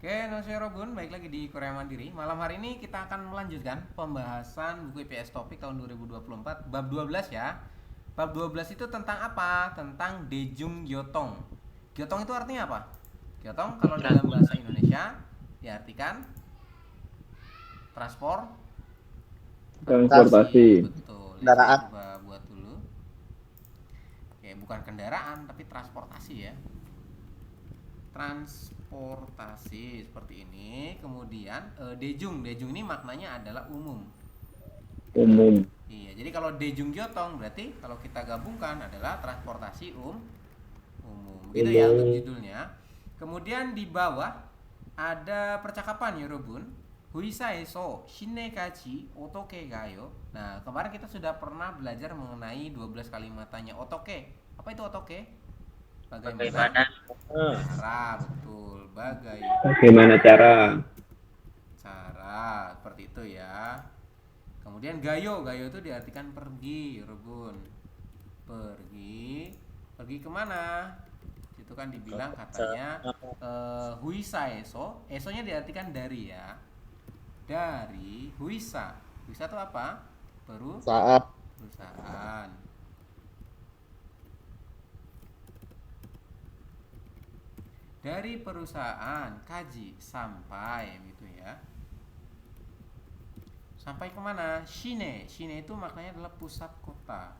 Oke, Robun, baik lagi di Korea Mandiri. Malam hari ini kita akan melanjutkan pembahasan buku IPS Topik tahun 2024, bab 12 ya. Bab 12 itu tentang apa? Tentang Dejung Gyotong. Gyotong itu artinya apa? Gyotong kalau dalam bahasa Indonesia diartikan transportasi. Transportasi. Betul. Ya, saya Kendaraan. coba buat dulu. Oke, bukan kendaraan tapi transportasi ya. Transportasi seperti ini. Kemudian dejung ini maknanya adalah umum. Umum. Iya, jadi kalau dejung gyotong berarti kalau kita gabungkan adalah transportasi umum. Begitu ya untuk Umum. judulnya. Kemudian di bawah ada percakapan ya Robun. Huisai so shine kachi otoke gayo. Nah, kemarin kita sudah pernah belajar mengenai 12 kalimat tanya otoke. Apa itu otoke? Bagaimana Bagaimana? cara, betul. Bagaimana cara? Cara seperti itu ya. Kemudian gayo itu diartikan pergi, Rebun. Pergi kemana? Itu kan dibilang katanya huisa esonya diartikan dari ya. Dari huisa. Huisa itu apa? Saat Perusahaan. Dari perusahaan kaji sampai gitu ya. Sampai kemana? Shine itu maknanya adalah pusat kota.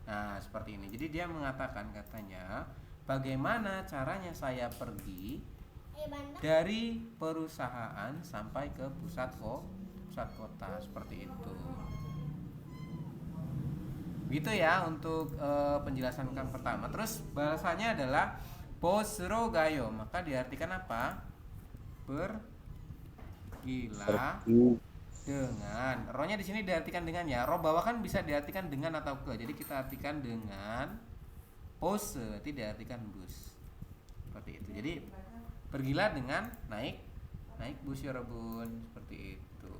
Nah seperti ini. Jadi dia mengatakan katanya, bagaimana caranya saya pergi dari perusahaan sampai ke pusat kota seperti itu. Gitu ya untuk penjelasan yang pertama. Terus bahasanya adalah Bosro gayo. Maka diartikan apa? Bergilah dengan. Rohnya di sini diartikan dengan ya. Roh bawah kan bisa diartikan dengan atau ke. Jadi kita artikan dengan pose, berarti diartikan bus. Seperti itu. Jadi pergilah dengan naik bus ya Robun. Seperti itu.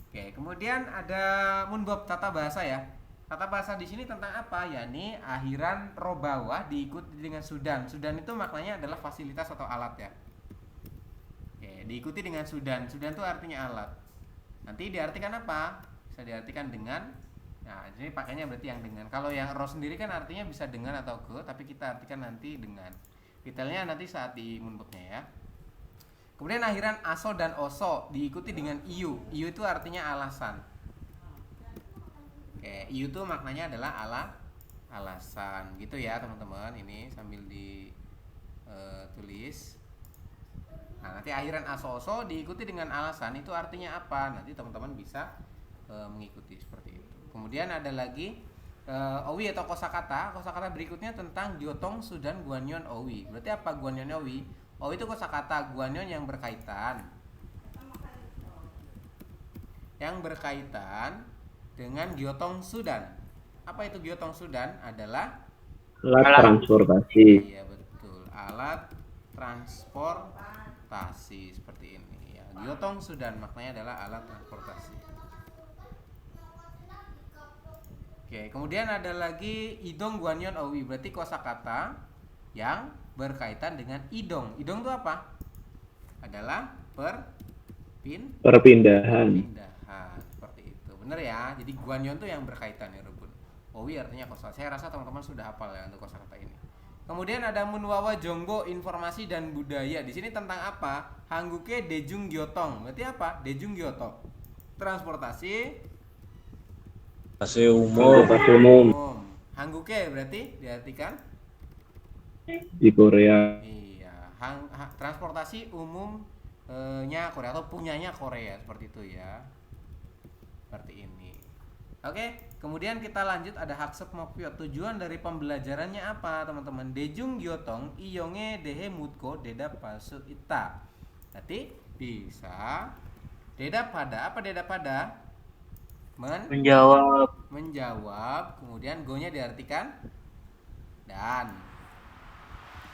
Oke, kemudian ada munbab tata bahasa ya. Tata bahasa di sini tentang apa? Yakni akhiran ro bawah diikuti dengan sudan. Sudan itu maknanya adalah fasilitas atau alat ya. Oke, diikuti dengan sudan. Sudan itu artinya alat. Nanti diartikan apa? Bisa diartikan dengan. Nah, ini pakainya berarti yang dengan. Kalau yang ro sendiri kan artinya bisa dengan atau ke, tapi kita artikan nanti dengan. Detailnya nanti saat di munbabnya ya. Kemudian akhiran aso dan oso diikuti dengan iu. Iu itu artinya alasan. Oke, iu itu maknanya adalah alasan gitu ya teman-teman. Ini sambil ditulis. Nah, nanti akhiran aso oso diikuti dengan alasan itu artinya apa? Nanti teman-teman bisa mengikuti seperti itu. Kemudian ada lagi owi atau kosakata. Kosakata berikutnya tentang gyotong sudan guanyon owi. Berarti apa guanyon owi? Owi itu kosakata, guanyon yang berkaitan dengan gyotong sudan. Apa itu gyotong sudan? Adalah Alat transportasi. iya betul, alat transportasi seperti ini ya. Gyotong sudan maknanya adalah alat transportasi. Oke, kemudian ada lagi idong guanyon owi, berarti kosakata yang berkaitan dengan idong. Idong itu apa? Adalah Perpindahan. seperti itu. Bener ya. Jadi guanyon itu yang berkaitan ya, Rubun. Owi artinya kosakata. Saya rasa teman-teman sudah hafal ya untuk kosakata ini. Kemudian ada munwawa jonggo informasi dan budaya. Di sini tentang apa? Hangguke dejung gyotong. Berarti apa? Dejung gyotong. Transportasi Transportasi umum umum. Hangguke berarti diartikan di Korea. iya, transportasi umumnya Korea atau punyanya Korea seperti itu ya. Seperti ini. Oke, kemudian kita lanjut ada haksep mokpyo. Tujuan dari pembelajarannya apa, teman-teman? Dejung gyotong iyonge dehe mutko deda palsu ita. Nanti bisa deda pada apa deda pada? Menjawab. Kemudian go-nya diartikan dan.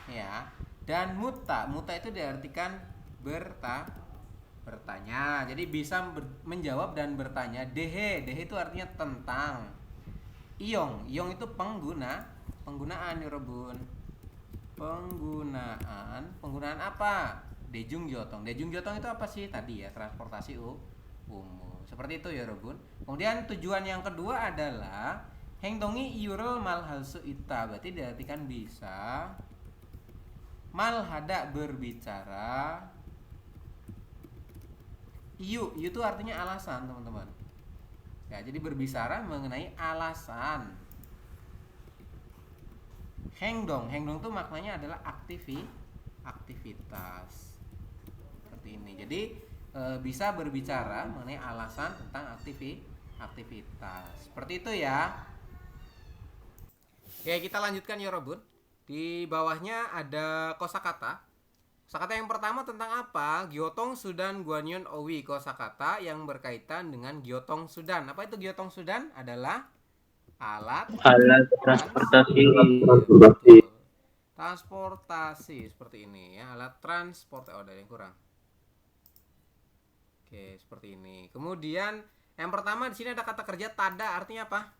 Ya. Dan muta itu diartikan bertanya. Jadi bisa menjawab dan bertanya. Dehe itu artinya tentang. Iyong itu penggunaan ya Rebun. Penggunaan apa? Dejung Jotong. Dejung Jotong itu apa sih tadi ya? Transportasi umum. Seperti itu ya Robun. Kemudian tujuan yang kedua adalah Hengdongi Iurel Malhalsu Ita. Berarti diartikan bisa Malhada berbicara. Iyu itu artinya alasan teman-teman. Ya, jadi berbicara mengenai alasan. Hengdong itu maknanya adalah aktivitas. Seperti ini. Jadi bisa berbicara mengenai alasan tentang aktivitas. Seperti itu ya. Oke, kita lanjutkan ya Robun. Di bawahnya ada kosakata. Kosakata yang pertama tentang apa? Gyotong Sudan Guanyon Owi. Kosakata yang berkaitan dengan Gyotong Sudan. Apa itu Gyotong Sudan? Adalah alat transportasi. Transportasi. Transportasi seperti ini ya, alat transport. Oh, ada yang kurang. Oke, seperti ini. Kemudian yang pertama di sini ada kata kerja tada, artinya apa?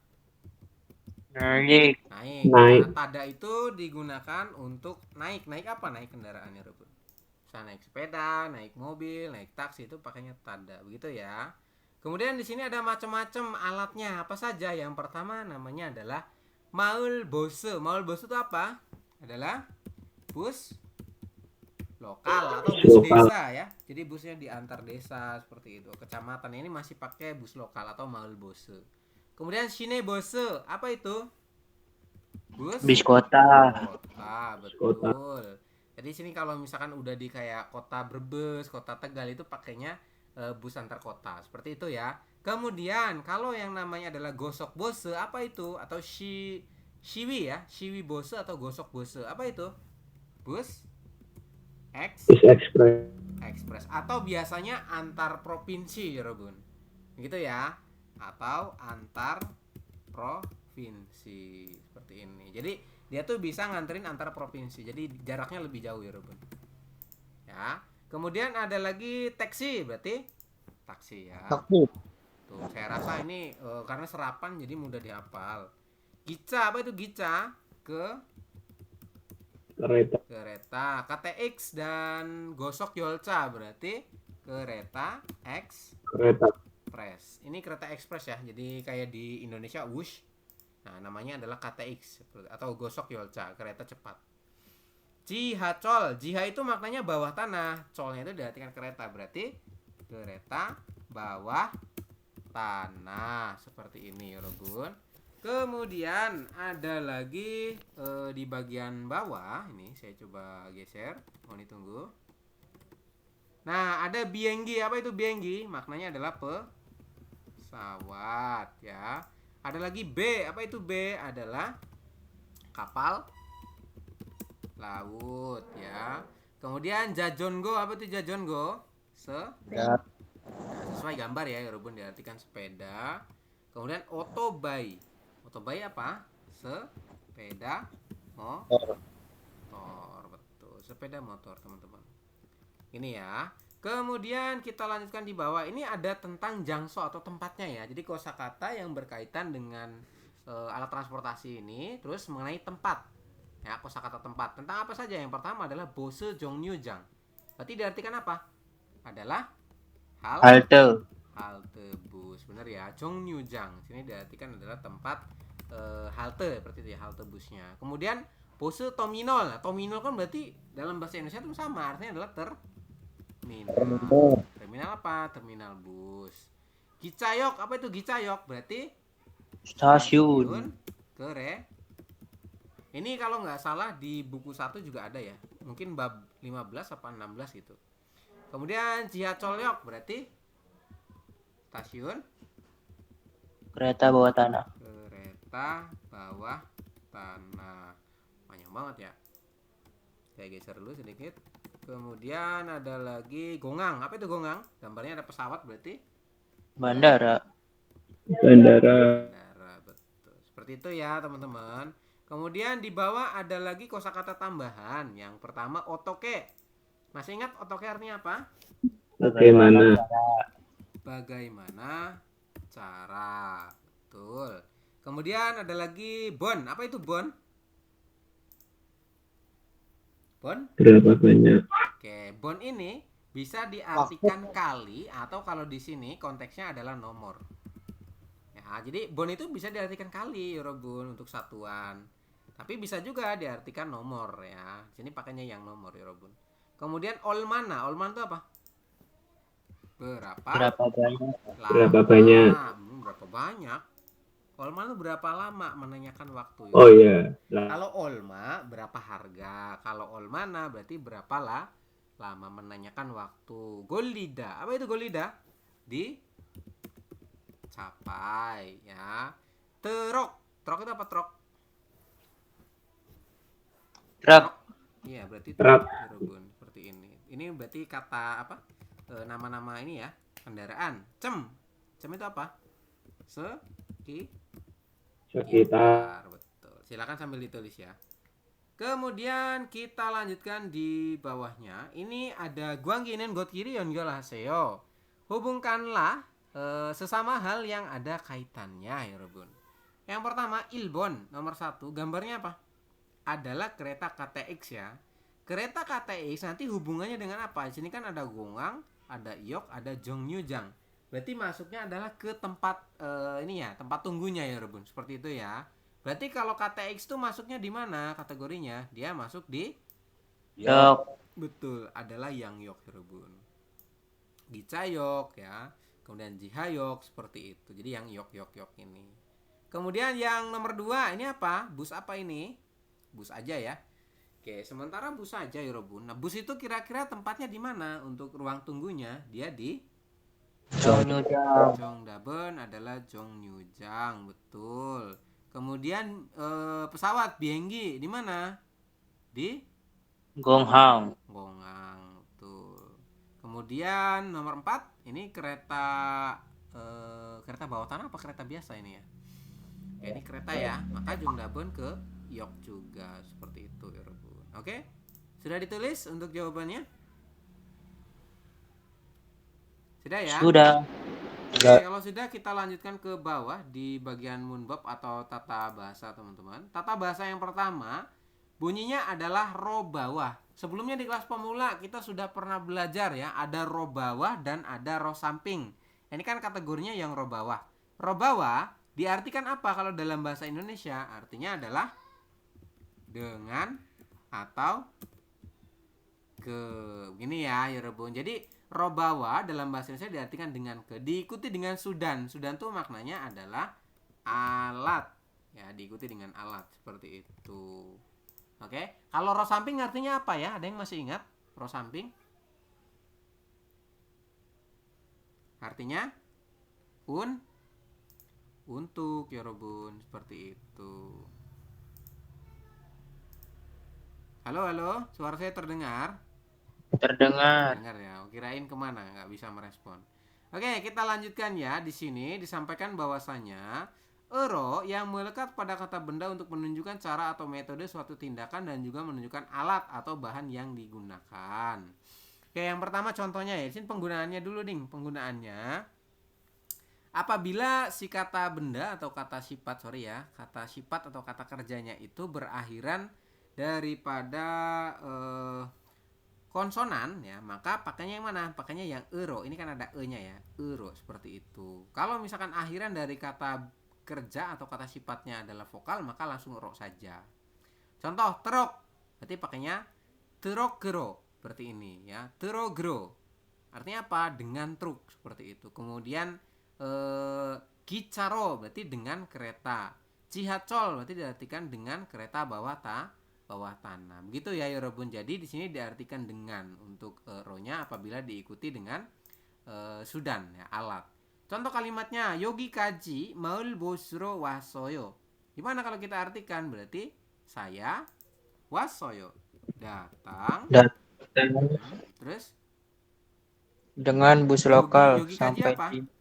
Naik. Naik. Nah, tada itu digunakan untuk naik. Naik apa? Naik kendaraannya, Robun. Bisa naik sepeda, naik mobil, naik taksi, itu pakainya tada. Begitu ya. Kemudian di sini ada macam-macam alatnya. Apa saja? Yang pertama namanya adalah maul bose. Maul bose itu apa? Adalah bus lokal atau bus desa ya. Jadi busnya di antar desa seperti itu. Kecamatan ini masih pakai bus lokal atau maul bose. Kemudian sine bose, apa itu? Bis kota. Betul. Jadi sini kalau misalkan udah di kayak kota Brebes, kota Tegal itu pakainya bus antar kota. Seperti itu ya. Kemudian kalau yang namanya adalah gosok bose, apa itu? Atau shiwi ya, shiwi bose atau gosok bose. Apa itu? Bus Express atau biasanya antar provinsi ya Robun. Gitu ya. Atau antar provinsi seperti ini. Jadi dia tuh bisa nganterin antar provinsi. Jadi jaraknya lebih jauh ya Robun. Ya. Kemudian ada lagi taksi, berarti taksi ya. Tuh, saya rasa ini karena serapan jadi mudah dihafal. Gica, apa itu gica? Kereta. KTX dan gosok yolca berarti kereta express. Ini kereta ekspres ya. Jadi kayak di Indonesia Wush. Nah, namanya adalah KTX atau gosok yolca, kereta cepat. Jihacol. Jiha itu maknanya bawah tanah. Colnya itu diartikan kereta. Berarti kereta bawah tanah. Seperti ini, Robun. Kemudian ada lagi di bagian bawah. Ini saya coba geser. Mohon ditunggu. Nah, ada bienggi. Apa itu bienggi? Maknanya adalah pesawat ya. Ada lagi B. Apa itu B? Adalah kapal laut ya. Kemudian jajongo. Apa itu jajongo? Nah, sesuai gambar ya, Robun, diartikan sepeda. Kemudian otobai. Otobai apa? Sepeda motor. Betul, sepeda motor teman-teman. Ini ya. Kemudian kita lanjutkan di bawah. Ini ada tentang jangso atau tempatnya ya. Jadi kosakata yang berkaitan dengan alat transportasi ini, terus mengenai tempat. Ya, kosakata tempat. Tentang apa saja? Yang pertama adalah bose jongnyu-jang. Berarti diartikan apa? Adalah halte bus. Benar ya, jongnyu-jang. Sini diartikan adalah tempat halte, seperti itu ya, halte busnya. Kemudian bose terminal. Nah, terminal kan berarti dalam bahasa Indonesia itu sama, artinya adalah terminal. Terminal apa? Terminal bus. Gicayok, apa itu gicayok? Berarti Stasiun. Ini kalau nggak salah di buku 1 juga ada ya. Mungkin bab 15 apa 16 gitu. Kemudian jihacolyok berarti stasiun Kereta bawah tanah. Kereta bawah tanah. Panjang banget ya. Saya geser dulu sedikit. Kemudian ada lagi gongang. Apa itu gongang? Gambarnya ada pesawat berarti Bandara. Betul. Seperti itu ya teman-teman. Kemudian di bawah ada lagi kosakata tambahan. Yang pertama otoke. Masih ingat otoke artinya apa? Bagaimana cara. Betul. Kemudian ada lagi bon. Apa itu bon? Bon. Berapa banyak? Oke, bon ini bisa diartikan kali atau kalau di sini konteksnya adalah nomor. Ya, jadi bon itu bisa diartikan kali, Yorobun, untuk satuan. Tapi bisa juga diartikan nomor ya. Sini pakainya yang nomor, Yorobun. Kemudian olmana, olman itu apa? Berapa Berapa banyak? Berapa lama? banyak? Berapa banyak? Olma itu berapa lama menanyakan waktu, Oh Yorobun. iya. Kalau olma berapa harga? Kalau olmana berarti berapa lah lama menanyakan waktu. Golida, apa itu golida? Dicapai ya. Terok, terok itu apa trok? Truk. Trok, iya berarti truk, Truk. Yorobun, seperti ini. Ini berarti kata apa? Nama-nama ini ya, kendaraan. Cem itu apa? Sekitar. Sekitar, betul. Silakan sambil ditulis ya. Kemudian kita lanjutkan di bawahnya. Ini ada guanginen got kiri yongyo haseyo. Hubungkanlah sesama hal yang ada kaitannya, ya Rebun. Yang pertama Ilbon nomor 1. Gambarnya apa? Adalah kereta KTX ya. Kereta KTX nanti hubungannya dengan apa? Di sini kan ada Gongang, ada Yok, ada Jongyujang. Berarti masuknya adalah ke tempat ini ya, tempat tunggunya ya Rebun. Seperti itu ya. Berarti kalau KTX itu masuknya di mana kategorinya? Dia masuk di Yok. betul adalah yang Yok Rebun. Gicayok ya. Kemudian Jihayok seperti itu. Jadi yang Yok ini. Kemudian yang nomor 2 ini apa? Bus apa ini? Bus aja ya. Oke, sementara bus aja ya Rebun. Nah, bus itu kira-kira tempatnya di mana untuk ruang tunggunya? Dia di Jongjang. Jongdaben adalah Jongyujang, betul. Kemudian pesawat Bienggi di mana? Di Gonghang. Gongang, betul. Kemudian nomor 4 ini kereta kereta bawah tanah apa kereta biasa ini ya? Oke, ini kereta ya. Maka Jongdaben ke Yok juga seperti itu ya, Rebun. Oke? Sudah ditulis untuk jawabannya? Sudah ya? Sudah. Oke, kalau sudah kita lanjutkan ke bawah di bagian munbab atau tata bahasa, teman-teman. Tata bahasa yang pertama bunyinya adalah ro bawah. Sebelumnya di kelas pemula kita sudah pernah belajar ya, ada ro bawah dan ada ro samping. Ini kan kategorinya yang ro bawah. Ro bawah diartikan apa kalau dalam bahasa Indonesia? Artinya adalah dengan atau ke. Begini ya, Rebun. Jadi robawa dalam bahasa Indonesia diartikan dengan ke, diikuti dengan sudan. Sudan tuh maknanya adalah alat. Ya, diikuti dengan alat seperti itu. Oke. Kalau ro samping artinya apa ya? Ada yang masih ingat? Ro samping artinya untuk ya Rebun, seperti itu. Halo, suara saya terdengar? Terdengar. Dengar ya, kirain kemana nggak bisa merespon. Oke, kita lanjutkan ya. Di sini disampaikan bahwasanya ero yang melekat pada kata benda untuk menunjukkan cara atau metode suatu tindakan dan juga menunjukkan alat atau bahan yang digunakan. Oke, yang pertama contohnya ya. Di sini penggunaannya dulu nih, penggunaannya. Apabila si kata benda atau kata sifat atau kata kerjanya itu berakhiran daripada konsonan ya, maka pakainya yang mana? Pakainya yang ero. Ini kan ada e-nya ya, ero seperti itu. Kalau misalkan akhiran dari kata kerja atau kata sifatnya adalah vokal, maka langsung ero saja. Contoh terok, berarti pakainya terogero seperti ini ya, terogero. Artinya apa? Dengan truk seperti itu. Kemudian kicaro berarti dengan kereta. Cihacol berarti diartikan dengan kereta bawah tanah. Begitu ya Yorobun. Jadi di sini diartikan dengan untuk ro-nya apabila diikuti dengan sudan ya, alat. Contoh kalimatnya yogi kaji maul bosro wasoyo. Gimana kalau kita artikan? Berarti saya wasoyo datang. Terus Dengan bus lokal yogi kaji sampai apa? sini.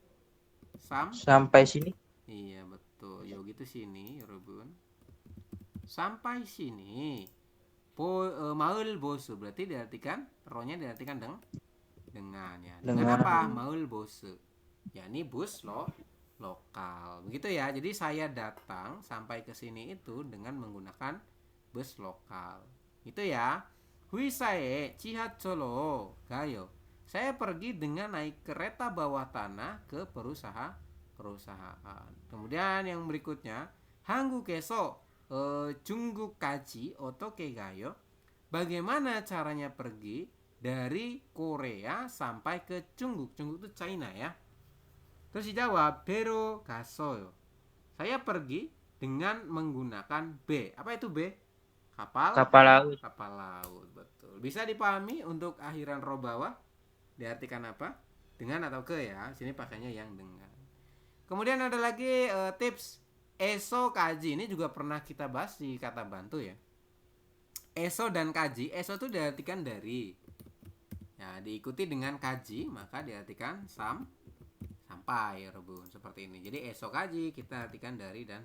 Sam? Sampai sini. Iya betul. Yogi itu sini Yorobun. Sampai sini maul bosu berarti diartikan ro-nya diartikan dengan ya. Dengan apa? Maul bosu. Ya ini bus lokal. Begitu ya. Jadi saya datang sampai ke sini itu dengan menggunakan bus lokal. Itu ya. Huisae chihatsolo gayo. Saya pergi dengan naik kereta bawah tanah ke perusahaan. Kemudian yang berikutnya, Hangukeso Junggukaji otoke gayo. Bagaimana caranya pergi dari Korea sampai ke Jungguк? Jungguк itu China ya. Terus dijawab, Bero gasoyo. Saya pergi dengan menggunakan B. Apa itu B? Kapal Laut. Kapal laut, betul. Bisa dipahami untuk akhiran ro bawah diartikan apa? Dengan atau ke ya. Sini pakainya yang dengan. Kemudian ada lagi tips eso kaji. Ini juga pernah kita bahas di kata bantu ya. Eso dan kaji. Eso itu diartikan dari. Ya, diikuti dengan kaji maka diartikan sampai rebun seperti ini. Jadi eso kaji kita artikan dari dan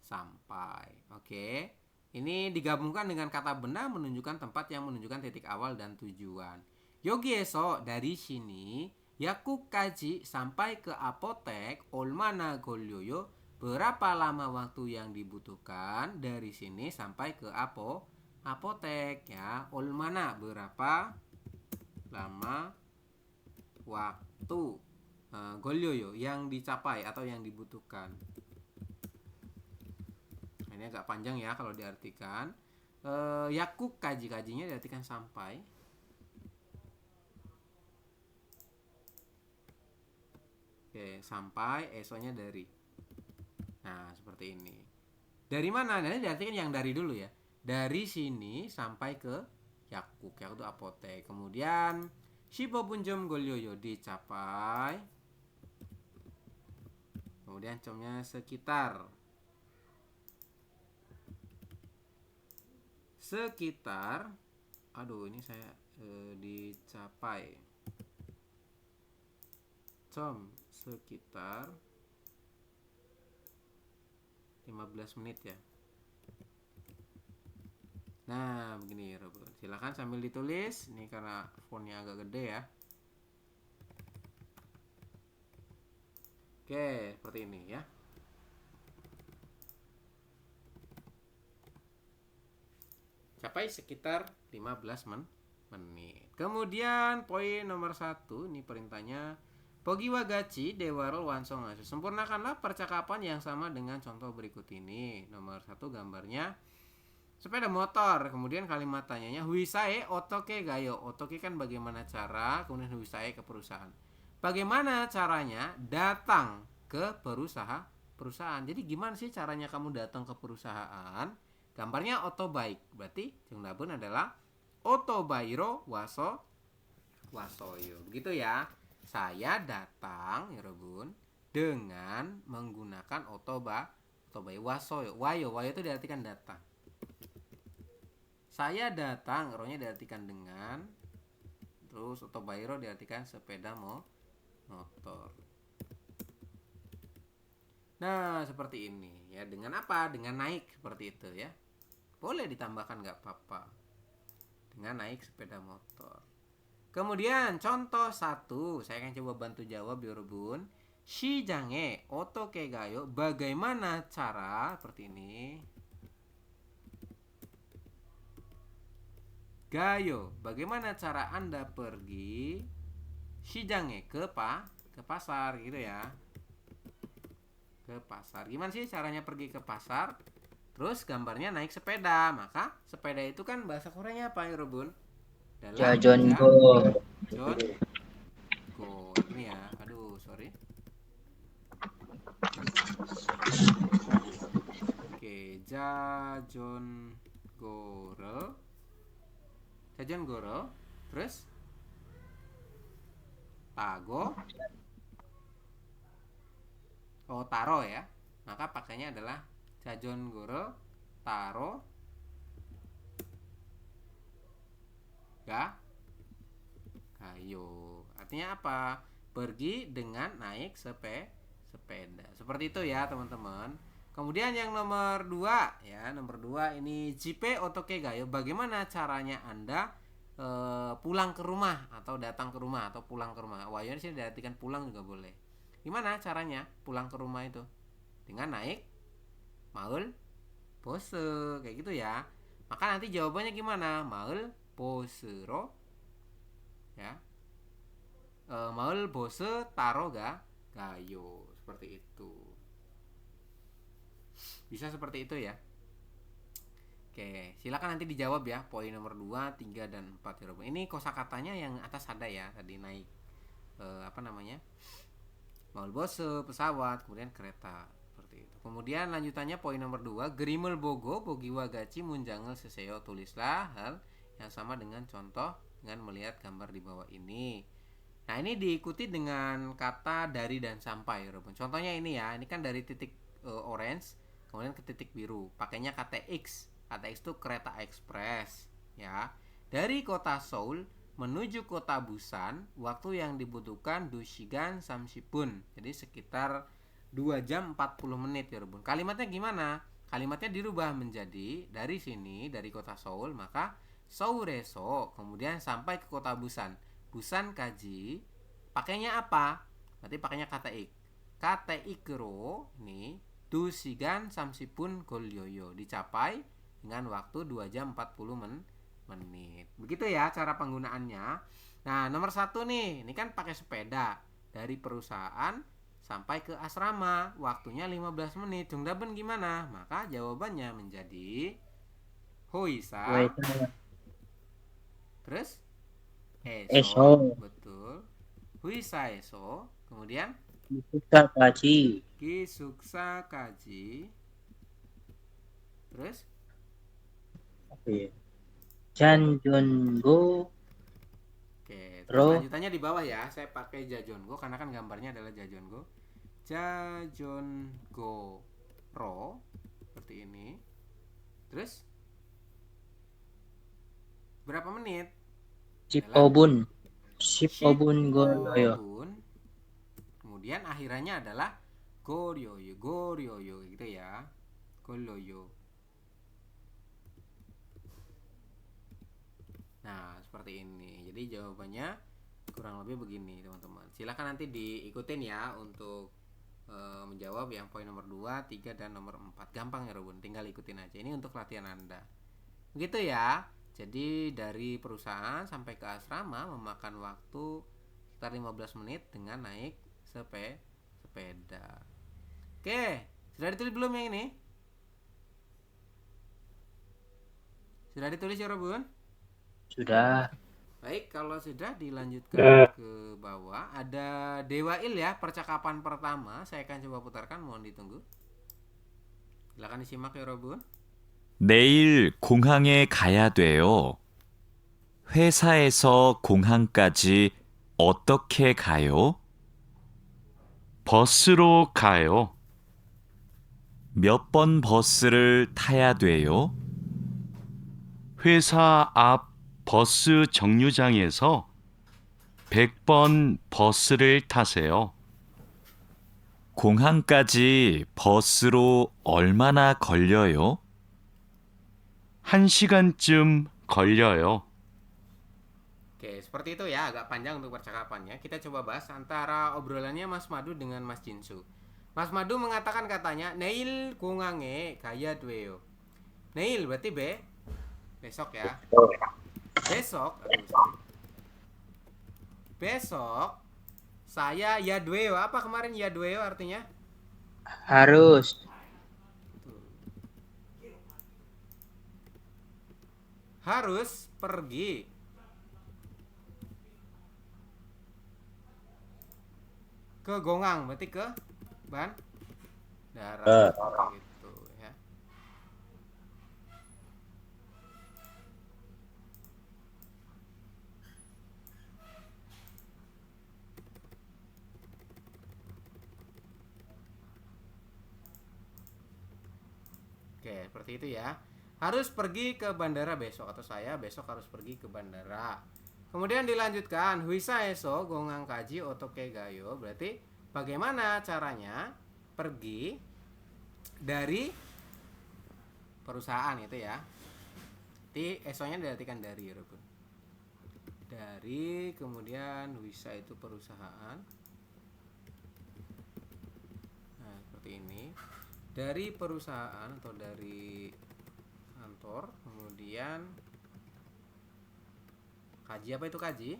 sampai. Oke. Ini digabungkan dengan kata benda menunjukkan tempat yang menunjukkan titik awal dan tujuan. Yogi eso dari sini yaku kaji sampai ke apotek olmana golyoyo. Berapa lama waktu yang dibutuhkan dari sini sampai ke apotek ya. Olmana berapa lama waktu golyoyo yang dicapai atau yang dibutuhkan. Ini agak panjang ya kalau diartikan. Yakuk kajinya diartikan sampai. Oke, sampai esonya dari. Nah, seperti ini. Dari mana? Nah, ini diartikan yang dari dulu ya. Dari sini sampai ke yakuk. Yakuk itu apotek. Kemudian Shibo punjom golyoyo dicapai. Kemudian comnya sekitar aduh ini saya dicapai sekitar 15 menit ya. Nah begini ya, silakan sambil ditulis ini karena fontnya agak gede ya. Oke seperti ini ya. Capai sekitar 15 menit. Kemudian poin nomor 1 ini perintahnya Pogiwa gachi dewaro wansong asu. Sempurnakanlah percakapan yang sama dengan contoh berikut ini. Nomor 1 gambarnya sepeda motor. Kemudian kalimat tanyanya Huisae otoke gayo. Otoke kan bagaimana cara. Kemudian huisae ke perusahaan. Bagaimana caranya datang ke perusahaan. Jadi gimana sih caranya kamu datang ke perusahaan? Gambarnya otobaik, berarti Jungnabun adalah otobairo wasoyo. Begitu ya. Saya datang, ya Rebun, dengan menggunakan otobai wasoyo. Wayo itu diartikan datang. Saya datang, rohnya diartikan dengan. Terus otobairo diartikan sepeda motor. Nah, seperti ini ya. Dengan apa? Dengan naik seperti itu ya. Boleh ditambahkan nggak apa-apa. Dengan naik sepeda motor. Kemudian contoh 1, saya akan coba bantu jawab ya Rebun. Shijange otoke gayo. Bagaimana cara seperti ini? Gayo, bagaimana cara Anda pergi? Shijange ke pasar gitu ya. Ke pasar. Gimana sih caranya pergi ke pasar? Terus gambarnya naik sepeda. Maka sepeda itu kan bahasa Koreanya apa ya Rebun? Jajongo. Go. Ini ya. Aduh, sorry. Oke, Jajongoro. Terus taro ya. Maka pakainya adalah Jajongoro taro gayo. Artinya apa? Pergi dengan naik sepeda. Seperti itu ya teman-teman. Kemudian yang nomor 2 ya. Nomor 2 ini jipe otoke gayo. Bagaimana caranya Anda pulang ke rumah atau datang ke rumah atau pulang ke rumah. Wayo di sini diartikan pulang juga boleh. Gimana caranya pulang ke rumah itu? Dengan naik maul bose kayak gitu ya. Maka nanti jawabannya gimana? Maul 보스로 ya. Maul bose taro ga gayo, seperti itu. Bisa seperti itu ya. Oke, silakan nanti dijawab ya poin nomor 2, 3 dan 4 ya, Robo. Ini kosakatanya yang atas ada ya, tadi naik Maul bose pesawat, kemudian kereta, seperti itu. Kemudian lanjutannya poin nomor 2, gerimel bogo bogi wagachi munjangel seseo, tulislah hal yang sama dengan contoh dengan melihat gambar di bawah ini. Nah, ini diikuti dengan kata dari dan sampai, Robin. Contohnya ini ya, ini kan dari titik orange kemudian ke titik biru. Pakainya kata X. Kata X itu kereta ekspres, ya. Dari kota Seoul menuju kota Busan, waktu yang dibutuhkan 2시간 30분. Jadi sekitar 2 jam 40 menit ya, Robin. Kalimatnya gimana? Kalimatnya dirubah menjadi dari sini, dari kota Seoul, maka Seouleso, kemudian sampai ke kota Busan. Busan kaji, pakainya apa? Berarti pakainya kata ik. Kata ikro ini 2시간 30분 걸려요, dicapai dengan waktu 2 jam 40 menit. Begitu ya cara penggunaannya. Nah, nomor 1 nih, ini kan pakai sepeda dari perusahaan sampai ke asrama, waktunya 15 menit. Jungdaben gimana? Maka jawabannya menjadi Hoisa. Terus Eso. betul. Huisa eso. Kemudian Kisuksa kaji. Terus Janjongo. oke, terus lanjutannya di bawah ya. Saya pakai Jajongo karena kan gambarnya adalah Jajongo. Jajongo ro, seperti ini. Terus berapa menit? 10분. 10분 걸려요. Kemudian akhirannya adalah goryoyo gitu ya. Goryoyo. Nah, seperti ini. Jadi jawabannya kurang lebih begini, teman-teman. Silahkan nanti diikutin ya untuk menjawab yang poin nomor 2, 3 dan nomor 4. Gampang ya, Robun. Tinggal ikutin aja. Ini untuk latihan Anda. Begitu ya. Jadi dari perusahaan sampai ke asrama memakan waktu sekitar 15 menit dengan naik sepeda. Oke, sudah ditulis belum yang ini? Sudah ditulis ya, Robun? Sudah. Baik, kalau sudah dilanjutkan ke bawah. Ada Dewail ya, percakapan pertama. Saya akan coba putarkan, mohon ditunggu. Silakan disimak ya, Robun. 내일 공항에 가야 돼요. 회사에서 공항까지 어떻게 가요? 버스로 가요. 몇 번 버스를 타야 돼요? 회사 앞 버스 정류장에서 100번 버스를 타세요. 공항까지 버스로 얼마나 걸려요? 1시간쯤 걸려요. Oke, seperti itu ya, agak panjang untuk percakapannya. Kita coba bahas antara obrolannya Mas Madu dengan Mas Jinsu. Mas Madu mengatakan katanya, Neil 공항에 가야 돼요. Neil berarti besok ya. Besok, besok saya ya dweo. Apa kemarin ya dweo artinya? Harus. Harus pergi ke Gongang, berarti ke bandara gitu ya. Oke, seperti itu ya. Harus pergi ke bandara besok, atau saya besok harus pergi ke bandara. Kemudian dilanjutkan, Huisa eso gongang kaji otoke gayo, berarti bagaimana caranya pergi dari perusahaan itu ya. Nanti esonya diartikan dari ya, Robun. Dari, kemudian Huisa itu perusahaan. Nah, seperti ini. Dari perusahaan atau dari kantor, kemudian Kaji apa itu kaji?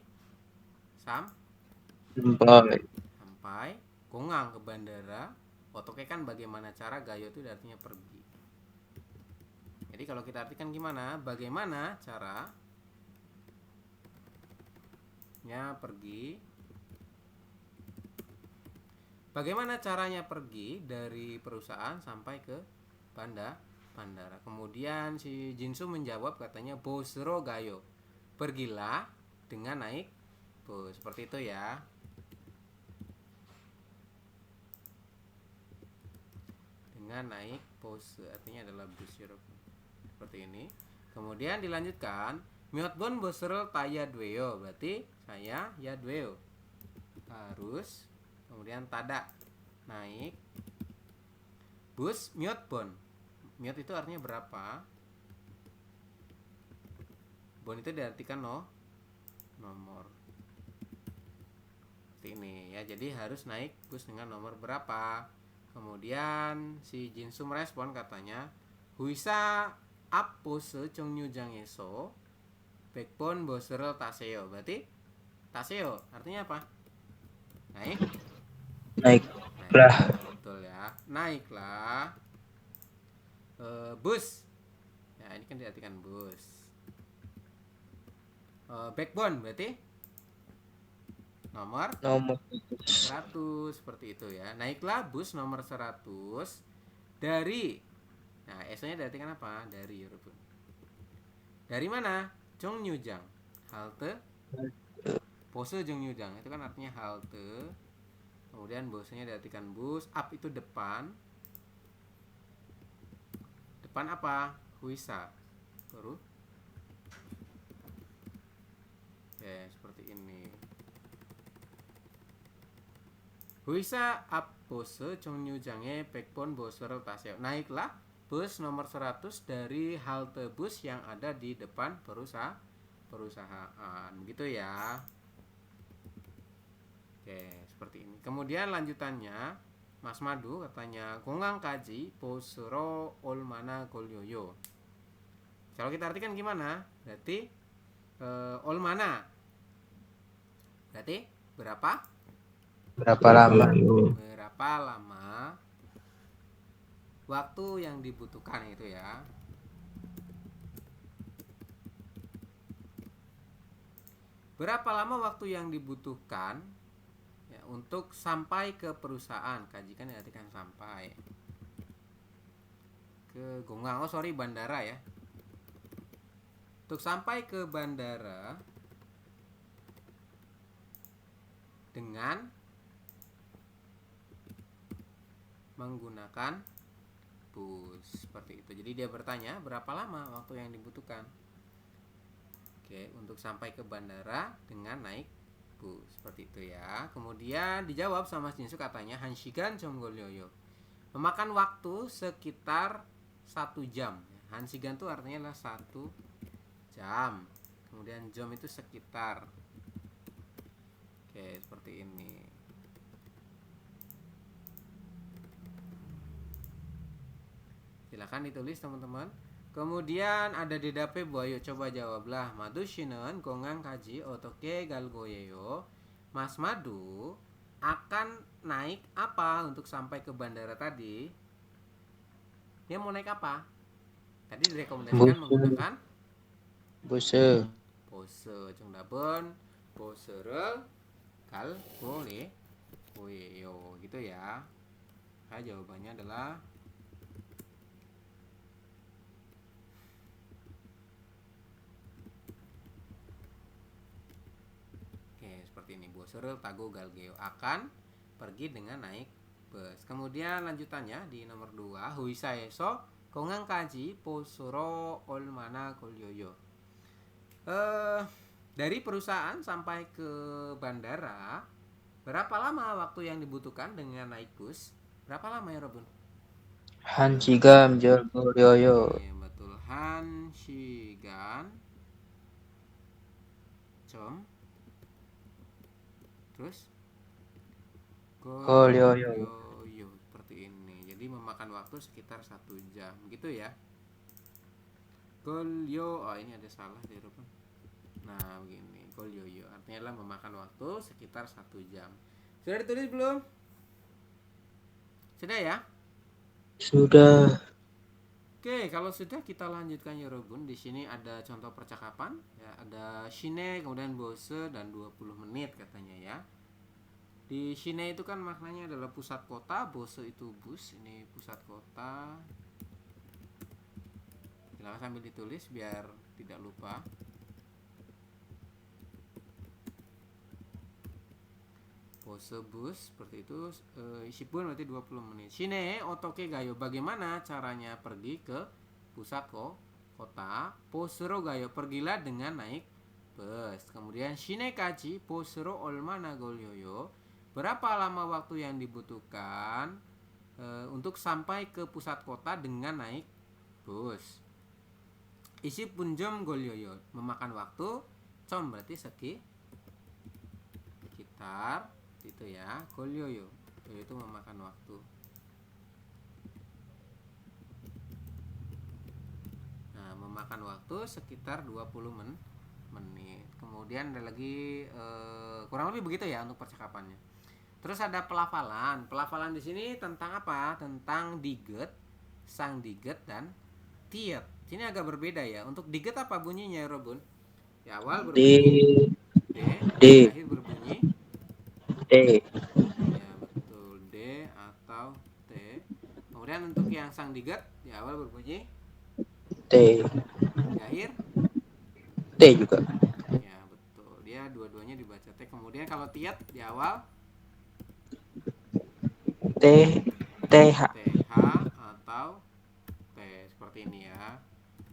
Sampai. Sampai. Gongang ke bandara. Otoke kan bagaimana cara, gayo itu artinya pergi. Jadi kalau kita artikan gimana? Bagaimana caranya pergi? Bagaimana caranya pergi dari perusahaan sampai ke bandara? Kemudian si Jinsu menjawab katanya bosro gayo. Pergilah dengan naik bus. Seperti itu ya. Dengan naik bus artinya adalah bus ya. Seperti ini. Kemudian dilanjutkan Myotbon bosro taya dweo. Berarti saya ya dweo. Harus. Kemudian tada naik bus myotbon. Myot itu artinya berapa? Bon itu diartikan nomor. Seperti ini ya. Jadi harus naik bus dengan nomor berapa? Kemudian si Jinsu merespon katanya Huisa appose 정류장에서 100번 버스를 타세요. Berarti taseo artinya apa? Naiklah. Betul ya. Naiklah bus. Ya, ini kan diartikan bus. Backbone berarti nomor 100 seperti itu ya. Naiklah bus nomor 100 dari, nah esnya diartikan apa? Dari Eropa. Dari mana? Jongyujang. Halte pose Jongyujang itu kan artinya halte. Kemudian bosnya diartikan bus. Up itu depan. Depan apa? Huisa. Baru. Oke, seperti ini. Huisa up bose Jongyujang에 100번 버스를 타세요. Naiklah bus nomor 100 dari halte bus yang ada di depan perusahaan. Begitu ya. Oke, seperti ini. Kemudian lanjutannya Mas Madu katanya Gongang kaji posuro olmana golyoyo. Kalau kita artikan gimana? Berarti olmana. Berarti berapa? Berapa lama? Berapa lama waktu yang dibutuhkan itu ya. Berapa lama waktu yang dibutuhkan ya, untuk sampai ke perusahaan? Kajikan diartikan sampai ke Gongang. Oh sorry, bandara ya. Untuk sampai ke bandara dengan menggunakan bus. Seperti itu. Jadi dia bertanya berapa lama waktu yang dibutuhkan. Oke, untuk sampai ke bandara dengan naik bus. Seperti itu ya. Kemudian dijawab sama Jinsu katanya Hanshigan Jonggolyoyo. Memakan waktu sekitar 1 jam. Hanshigan itu artinya adalah 1 jam. Kemudian jam itu sekitar. Oke, seperti ini. Silakan ditulis teman-teman. Kemudian ada di DP Boyo, coba jawablah. Madu shinen gongang kaji otoke galgoyeyo. Mas Madu akan naik apa untuk sampai ke bandara tadi? Dia mau naik apa? Tadi direkomendasikan menggunakan Buse. pose jongdabon posere galgoyeyo gitu ya. Nah, jawabannya adalah seperti ini. Boserel tago galgeo akan pergi dengan naik bus. Kemudian lanjutannya di nomor 2 huisaeso kongang kaji posoro olmana golyoyo. Dari perusahaan sampai ke bandara berapa lama waktu yang dibutuhkan dengan naik bus? Berapa lama ya Robun? Hanshigan Jonggolyoyo. Betul, Hanshigan terus Golyoyo. seperti ini. Jadi memakan waktu sekitar 1 jam gitu ya. Golyo, oh ini ada salah di depan. Nah begini. golyoyo. Artinya adalah memakan waktu sekitar 1 jam. Sudah ditulis belum? Sudah ya? Sudah. Oke, kalau sudah kita lanjutkan Yorobun. Di sini ada contoh percakapan ya, ada shine, kemudian bose dan 20 menit katanya ya. Di shine itu kan maknanya adalah pusat kota, bose itu bus, ini pusat kota. Silakan sambil ditulis biar tidak lupa. Pose bus seperti itu, isipun berarti 20 menit. Shine otoke gayo, bagaimana caranya pergi ke pusat kota? Posero gayo, pergilah dengan naik bus. Kemudian shine kaji posero olmana golyoyo, berapa lama waktu yang dibutuhkan untuk sampai ke pusat kota dengan naik bus. Isi punjom golyoyo, memakan waktu. Com berarti sekitar itu ya, golyoyo itu memakan waktu. Nah, memakan waktu sekitar 20 menit. Kemudian ada lagi kurang lebih begitu ya untuk percakapannya. Terus ada pelafalan. Pelafalan di sini tentang apa? Tentang diget, sang diget dan tiet. Sini agak berbeda ya. Untuk diget apa bunyinya, Robun? Di awal berbunyi D, di akhir berbunyi D. ya, betul, D atau T. Kemudian untuk yang sang diget di awal berbunyi T. di akhir T juga. ya, betul. Dia dua-duanya dibaca T. Kemudian kalau tiet di awal T. TH. TH atau T, seperti ini ya.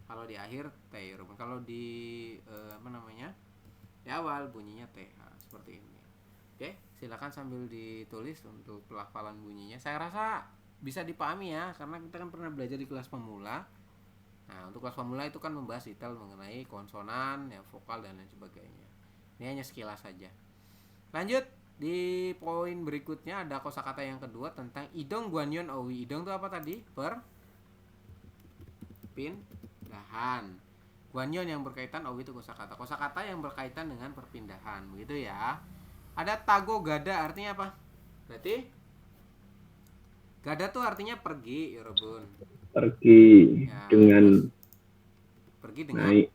Kalau di akhir T, kalau di di awal bunyinya TH seperti ini. Oke, silakan sambil ditulis untuk pelafalan bunyinya. Saya rasa bisa dipahami ya, karena kita kan pernah belajar di kelas pemula. Nah, untuk kelas pemula itu kan membahas detail mengenai konsonan, ya, vokal dan lain sebagainya. Ini hanya sekilas saja. Lanjut di poin berikutnya ada kosakata yang kedua tentang idong guanyon owi. Idong itu apa tadi? Perpindahan. Guanyon yang berkaitan, owi itu kosakata. Kosakata yang berkaitan dengan perpindahan, begitu ya. Ada tago gada, artinya apa? Berarti gada tuh artinya pergi, ya Robun. Pergi Ya, dengan pergi dengan naik.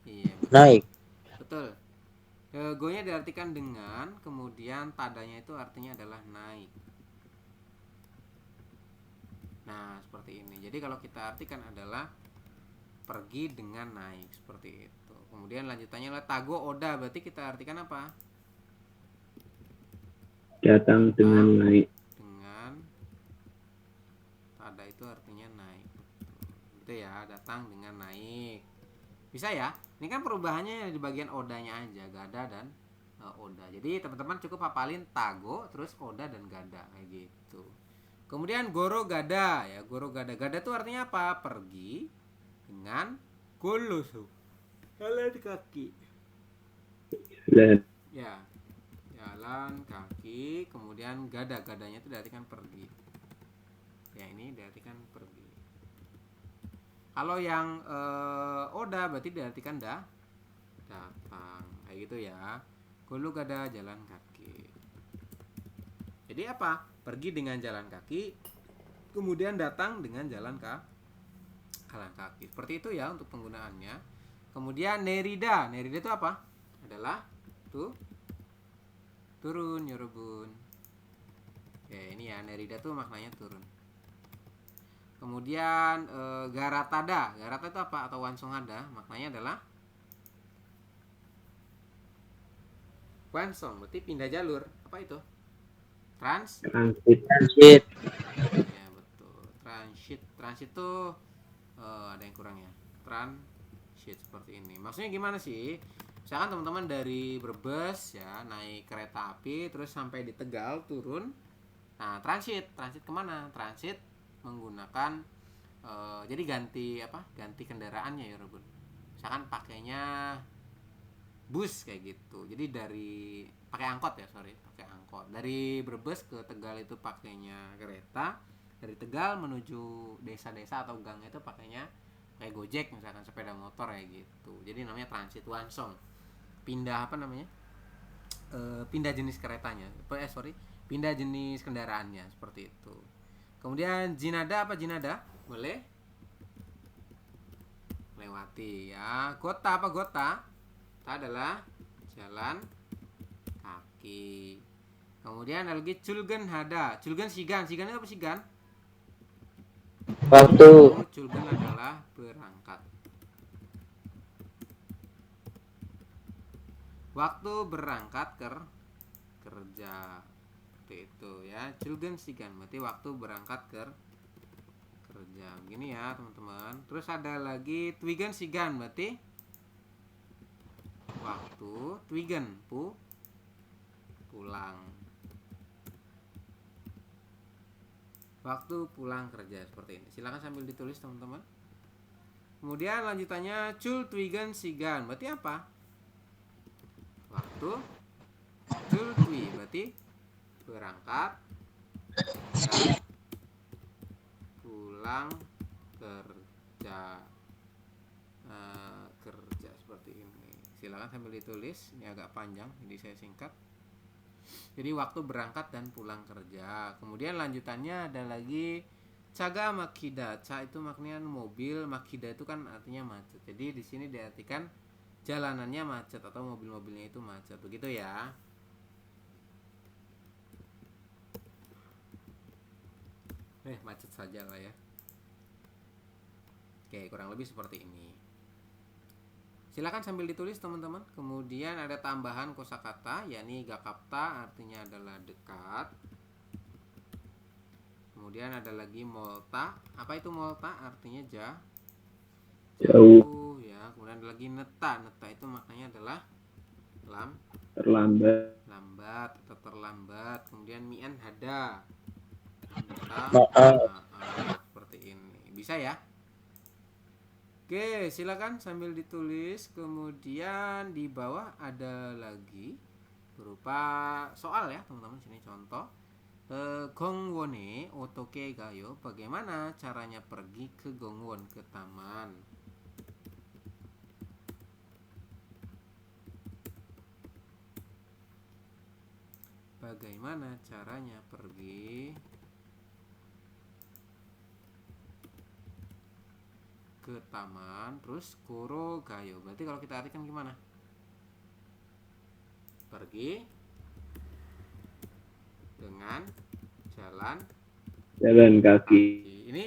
Iya, betul. Naik. Betul. Go-nya diartikan dengan, kemudian tadanya itu artinya adalah naik. Nah, seperti ini. Jadi kalau kita artikan adalah pergi dengan naik, seperti itu. Kemudian lanjutannya adalah tago oda, berarti kita artikan apa? Datang dengan naik. Dengan tada itu artinya naik. Gitu ya, datang dengan naik. Bisa ya? Ini kan perubahannya di bagian odanya aja, gada dan oda. Jadi teman-teman cukup hafalin tago, terus oda dan gada kayak gitu. Kemudian goro gada ya, goro gada. Gada itu artinya apa? Pergi dengan goloso, jalan kaki. Dan Ya, jalan kaki. Kemudian gada, gadanya itu diartikan pergi. Ya, ini diartikan pergi. Kalau yang oda berarti diartikan datang kayak gitu ya. Golo gada, jalan kaki. Jadi apa? Pergi dengan jalan kaki, kemudian datang dengan jalan kaki. Seperti itu ya untuk penggunaannya. Kemudian nerida. Nerida itu apa? Adalah turun, yorobun. Oke, ini ya, nerida tuh maknanya turun. Kemudian garatada. Garata itu apa? Atau wansongada, maknanya adalah wansong, berarti pindah jalur. Apa itu? transit. Transit. Ya, betul. Transit tuh ada yang kurang ya. Transit seperti ini. Maksudnya gimana sih? Misalkan teman-teman dari Brebes ya, naik kereta api terus sampai di Tegal turun. Nah, transit kemana? Transit menggunakan jadi ganti kendaraannya ya, Robun. Misalkan pakainya bus kayak gitu. Jadi pakai angkot dari Brebes ke Tegal itu pakainya kereta, dari Tegal menuju desa-desa atau gang itu pakainya kayak Gojek, misalkan sepeda motor kayak gitu. Jadi namanya transit wansong, pindah apa namanya, pindah jenis keretanya, pindah jenis kendaraannya, seperti itu. Kemudian jinada, apa jinada? Boleh lewati ya. Gota, apa gota? Gota adalah jalan kaki. Kemudian ada lagi culgen hada. Culgen sigan. Sigan itu apa sigan? Waktu. Culgen adalah berangkat. Waktu berangkat kerja. Seperti itu ya. Culgen sigan berarti waktu berangkat kerja. Begini ya, teman-teman. Terus ada lagi twigen sigan berarti waktu twigen pulang. Waktu pulang kerja, seperti ini. Silakan sambil ditulis, teman-teman. Kemudian lanjutannya cul twigen sigan berarti apa? Waktu cul twi berarti berangkat dan pulang kerja. Kerja seperti ini. Silakan sambil ditulis. Ini agak panjang, jadi saya singkat. Jadi waktu berangkat dan pulang kerja. Kemudian lanjutannya ada lagi caga makida. Ca itu maknanya mobil, makida itu kan artinya macet. Jadi di sini diartikan jalanannya macet atau mobil-mobilnya itu macet. Begitu ya. Macet saja lah ya. Oke, kurang lebih seperti ini. Silakan sambil ditulis, teman-teman. Kemudian ada tambahan kosakata, yakni gakapta artinya adalah dekat. Kemudian ada lagi molta. Apa itu molta? Artinya jauh ya. Kemudian ada lagi neta. Neta itu maknanya adalah lambat atau terlambat. Kemudian mien hada. Seperti ini. Bisa ya? Oke, silakan sambil ditulis. Kemudian di bawah ada lagi berupa soal ya, teman-teman. Sini contoh. Gongwone otoke gayo. Bagaimana caranya pergi ke Gongwon, ke taman? Bagaimana caranya pergi ke taman? Terus koro gayo. Berarti kalau kita artikan gimana? Pergi dengan jalan kaki. Ini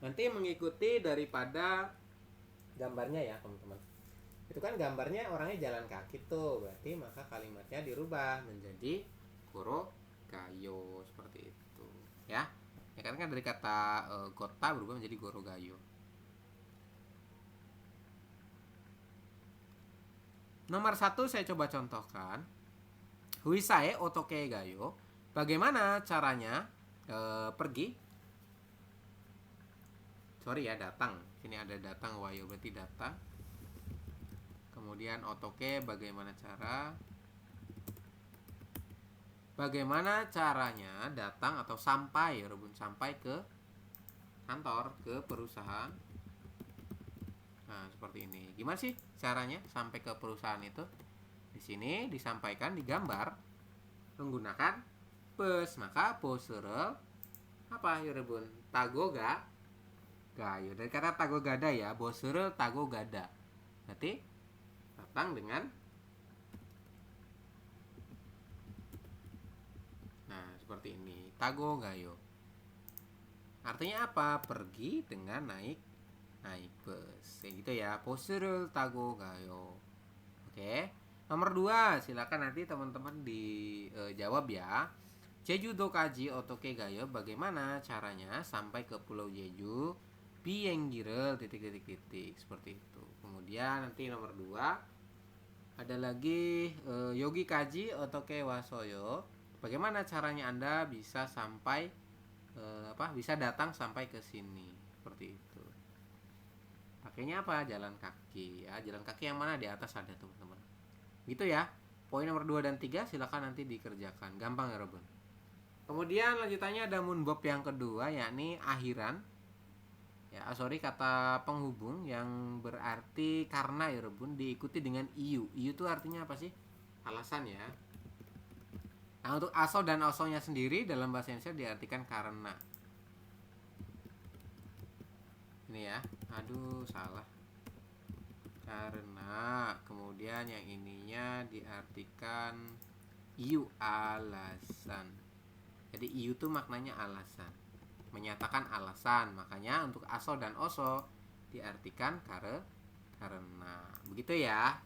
nanti mengikuti daripada gambarnya ya, teman-teman. Itu kan gambarnya orangnya jalan kaki tuh. Berarti maka kalimatnya dirubah menjadi koro gayo, seperti itu ya. Ya kan dari kata kota berubah menjadi gorogayo. Nomor 1 saya coba contohkan. Huisae otoke gayo. Bagaimana caranya pergi? Sorry ya, datang. Sini ada datang, wayo berarti datang. Kemudian otoke bagaimana caranya datang atau sampai, sampai ke kantor, ke perusahaan. Nah, seperti ini. Gimana sih caranya sampai ke perusahaan itu? Di sini disampaikan, digambar menggunakan bus. Maka poserel apa ya, Rebun? Tagoga gayo. Dari kata tagogada ya, boserel tagogada. Berarti datang dengan, nah seperti ini, tago gayo. Artinya apa? Pergi dengan naik bus. Kayak gitu ya, poserul tago gayo. Oke. Nomor 2, silakan nanti teman-teman dijawab ya. Jeju dokaji otoke gayo. Bagaimana caranya sampai ke Pulau Jeju? Bienggirel titik-titik seperti itu. Kemudian nanti nomor 2 ada lagi yogi kaji otoke wasoyo. Bagaimana caranya Anda bisa sampai bisa datang sampai ke sini, seperti itu. Pakainya apa? Jalan kaki ya. Jalan kaki yang mana? Di atas ada, teman-teman. Gitu ya. Poin nomor 2 dan 3 silakan nanti dikerjakan. Gampang ya, Robin. Kemudian lanjutannya ada munbob yang kedua, yakni akhiran. Ya, kata penghubung yang berarti karena ya Rebun diikuti dengan iu. Iu itu artinya apa sih? Alasan ya. Nah, untuk aso dan osonya sendiri dalam bahasa Indonesia diartikan karena. Ini ya. Aduh, salah. Karena. Kemudian yang ininya diartikan iu, alasan. Jadi iu itu maknanya alasan, menyatakan alasan. Makanya untuk aso dan oso diartikan karena. Begitu ya.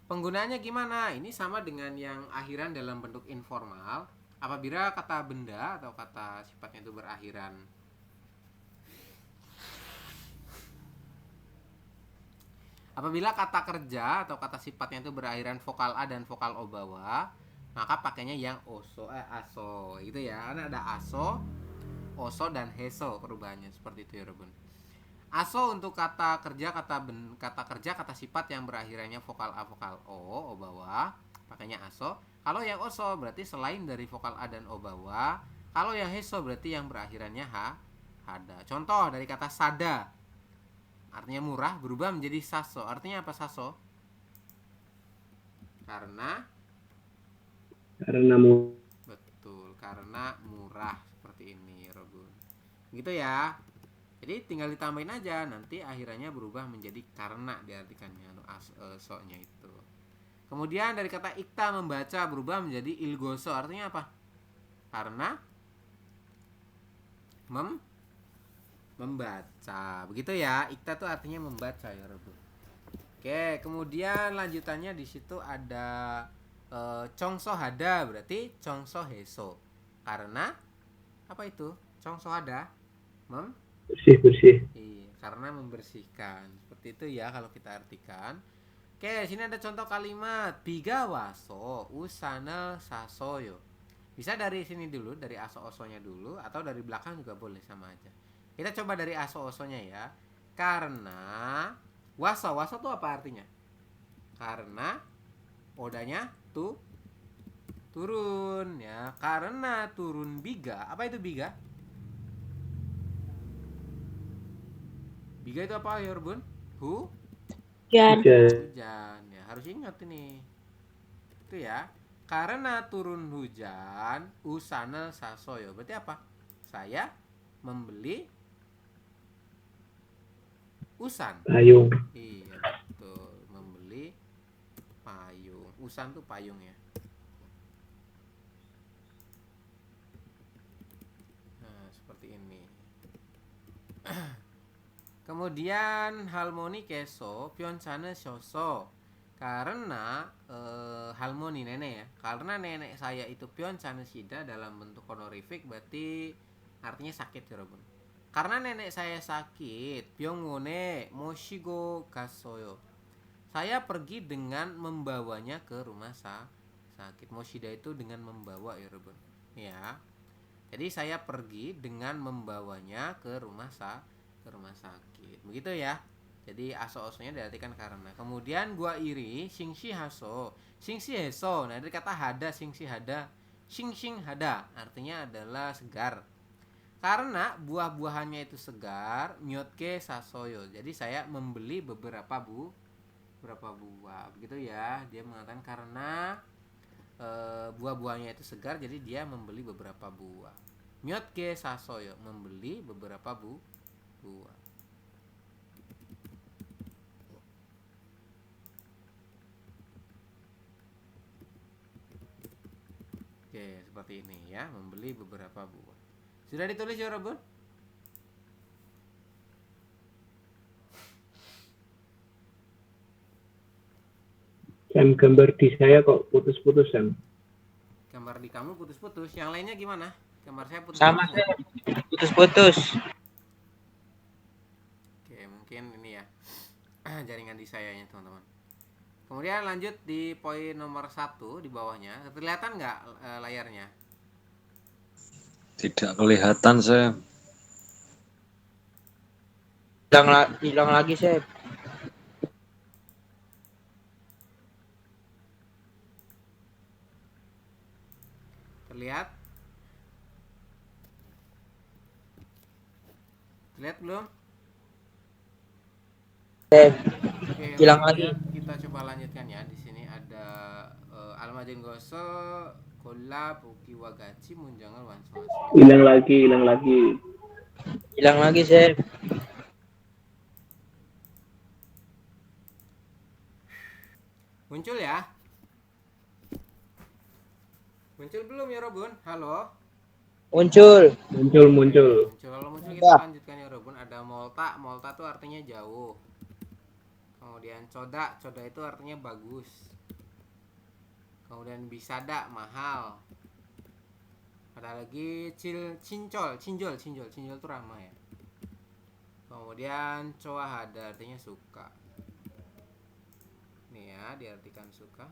Penggunaannya gimana? Ini sama dengan yang akhiran dalam bentuk informal. Apabila kata benda atau kata sifatnya itu berakhiran Apabila kata kerja atau kata sifatnya itu berakhiran vokal A dan vokal O bawah, maka pakainya yang aso gitu ya. Karena ada aso, oso dan heso perubahannya seperti itu ya Rebun. Aso untuk kata kerja, kata sifat yang berakhirannya vokal A, vokal O bawah, pakainya aso. Kalau yang oso berarti selain dari vokal A dan O bawah. Kalau yang heso berarti yang berakhirannya hada. Contoh dari kata sada, artinya murah, berubah menjadi saso. Artinya apa saso? Karena betul, karena murah seperti ini Rebun. Gitu ya. Jadi tinggal ditambahin aja, nanti akhirannya berubah menjadi karena diartikannya so-nya itu. Kemudian dari kata ikta membaca berubah menjadi ilgoso. Artinya apa? Karena membaca. Begitu ya. Ikta itu artinya membaca ya Rebun. Oke, kemudian lanjutannya di situ ada congso hada, berarti congso heso. Karena apa itu? Congso hada bersih. iya, karena membersihkan. Seperti itu ya kalau kita artikan. Oke, sini ada contoh kalimat biga waso usana sasoyo. Bisa dari sini dulu, dari aso osonya dulu, atau dari belakang juga boleh, sama aja. Kita coba dari aso osonya ya. Karena waso itu apa artinya? Karena odanya turun ya. Karena turun biga. Apa itu biga? Biga itu apa ya Rebun? Hujan. Hujan ya, harus ingat ini. Itu ya. Karena turun hujan, usana sasoyo. Berarti apa? Saya membeli usan. Payung. Iya, betul. Membeli payung. Usan tuh payung ya. Nah, seperti ini. Kemudian harmoni keso pyeonsane shoso. Karena harmoni nenek ya. Karena nenek saya itu pyeonsane shida dalam bentuk honorific, berarti artinya sakit ya Robun. Karena nenek saya sakit, pyongone moshigo gasoyo. Saya pergi dengan membawanya ke rumah sakit. Moshida itu dengan membawa ya Robun. Ya. Jadi saya pergi dengan membawanya ke rumah sakit. Begitu ya. Jadi aso-osonya diartikan karena. Kemudian gua iri shingshi haso, shingshi heso. Nah, dari kata hada shingshi hada, shing hada artinya adalah segar. Karena buah-buahannya itu segar, myotke sasoyo. Jadi saya membeli beberapa buah. Begitu ya. Dia mengatakan karena buah-buahnya itu segar, jadi dia membeli beberapa buah. Myotke sasoyo, membeli beberapa buah. Oke, seperti ini ya, membeli beberapa buah. Sudah ditulis ya Robun? Sam, gambar di saya kok putus-putus, Sam. Gambar di kamu putus-putus. Yang lainnya gimana? Gambar saya putus-putus. Sama saya putus-putus. Oke, mungkin ini ya jaringan di sayanya teman-teman. Kemudian lanjut di poin nomor 1 di bawahnya. Kelihatan nggak layarnya? Tidak kelihatan, saya. Hilang lagi, saya. Terlihat? Terlihat belum? Sep. Oke, Hilang kemudian lagi. kita coba lanjutkan ya. Di sini ada almajen goso kola puki wagachi munjangal wansuasu. Hilang lagi, hilang lagi. Hilang lagi, Sep. Muncul ya? Muncul belum ya Robun? Halo? Muncul. Muncul, Oke, muncul. muncul. Kalau muncul kita Udah. lanjutkan ya Robun. Ada molta, molta tuh artinya jauh. Kemudian coda, coda itu artinya bagus. Kemudian bisada, mahal. Ada lagi cincol, cinjol, cinjol, cinjol itu ramah ya. Kemudian coahada artinya suka. Nih ya, diartikan suka.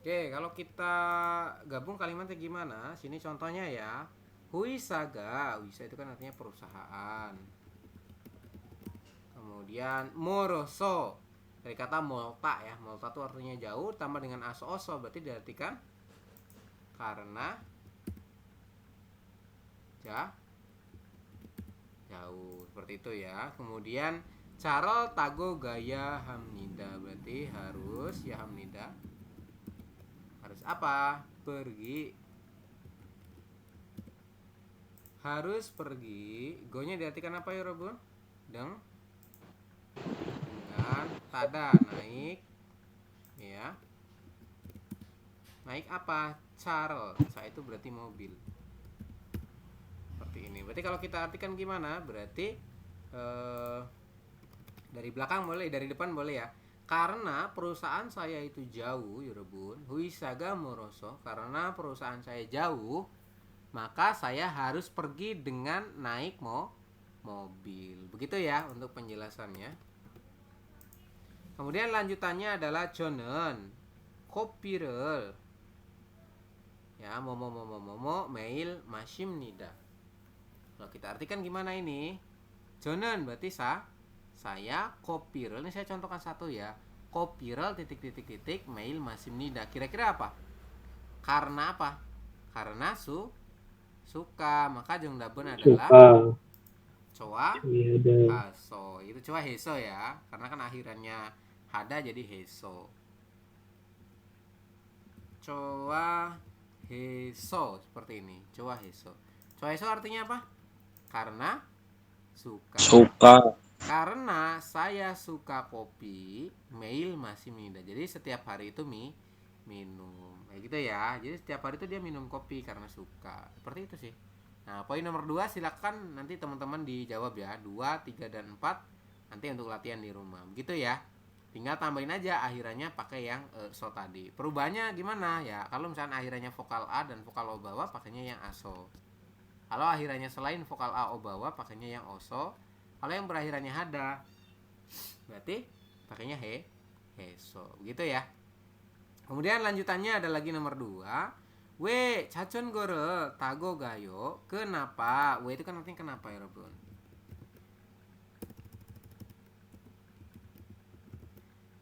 Oke, kalau kita gabung kalimatnya gimana? Sini contohnya ya. Huisaga, Huisa itu kan artinya perusahaan. Kemudian moroso dari kata molta ya. Molta itu artinya jauh tambah dengan aso-oso berarti diartikan karena jauh seperti itu ya. Kemudian carol tago gaya hamnida berarti harus ya hamnida. Harus apa? Pergi. Harus pergi. Go-nya diartikan apa ya Robun? Dengan tada naik ya. Naik apa? Carol. Ca itu berarti mobil. Seperti ini. Berarti kalau kita artikan gimana? Berarti dari belakang boleh, dari depan boleh ya. Karena perusahaan saya itu jauh, Yorobun. Huisaga moroso. Karena perusahaan saya jauh, maka saya harus pergi dengan naik mobil. Begitu ya untuk penjelasannya. Kemudian lanjutannya adalah jonen, kopirel. Ya, momo mail masim nida. Kalau kita artikan gimana ini? Jonen berarti saya kopirel, ini saya contohkan satu ya. Kopirel titik mail masim nida. Kira-kira apa? Karena apa? Karena suka, maka jongdabun adalah Suka. coa Iya, ada. haso. Itu coa heso ya, karena kan akhirannya hada jadi heso. Coa heso seperti ini. Coa heso. Coa heso artinya apa? Karena suka. Suka. Karena saya suka kopi, mail masih minum. Jadi setiap hari itu minum. Kayak gitu ya. Jadi setiap hari itu dia minum kopi karena suka. Seperti itu sih. Nah, poin nomor 2 silakan nanti teman-teman dijawab ya. 2, 3 dan 4 nanti untuk latihan di rumah. Begitu ya. Tinggal tambahin aja akhirannya pakai yang so tadi. Perubahannya gimana ya? Kalau misalnya akhirannya vokal A dan vokal O bawah pakainya yang aso. Kalau akhirannya selain vokal A O bawah pakainya yang oso. Kalau yang berakhirannya hada berarti pakainya heso. Begitu ya. Kemudian lanjutannya ada lagi nomor 2. We cacon gore tago gayo. Kenapa? We itu kan artinya kenapa ya Robun?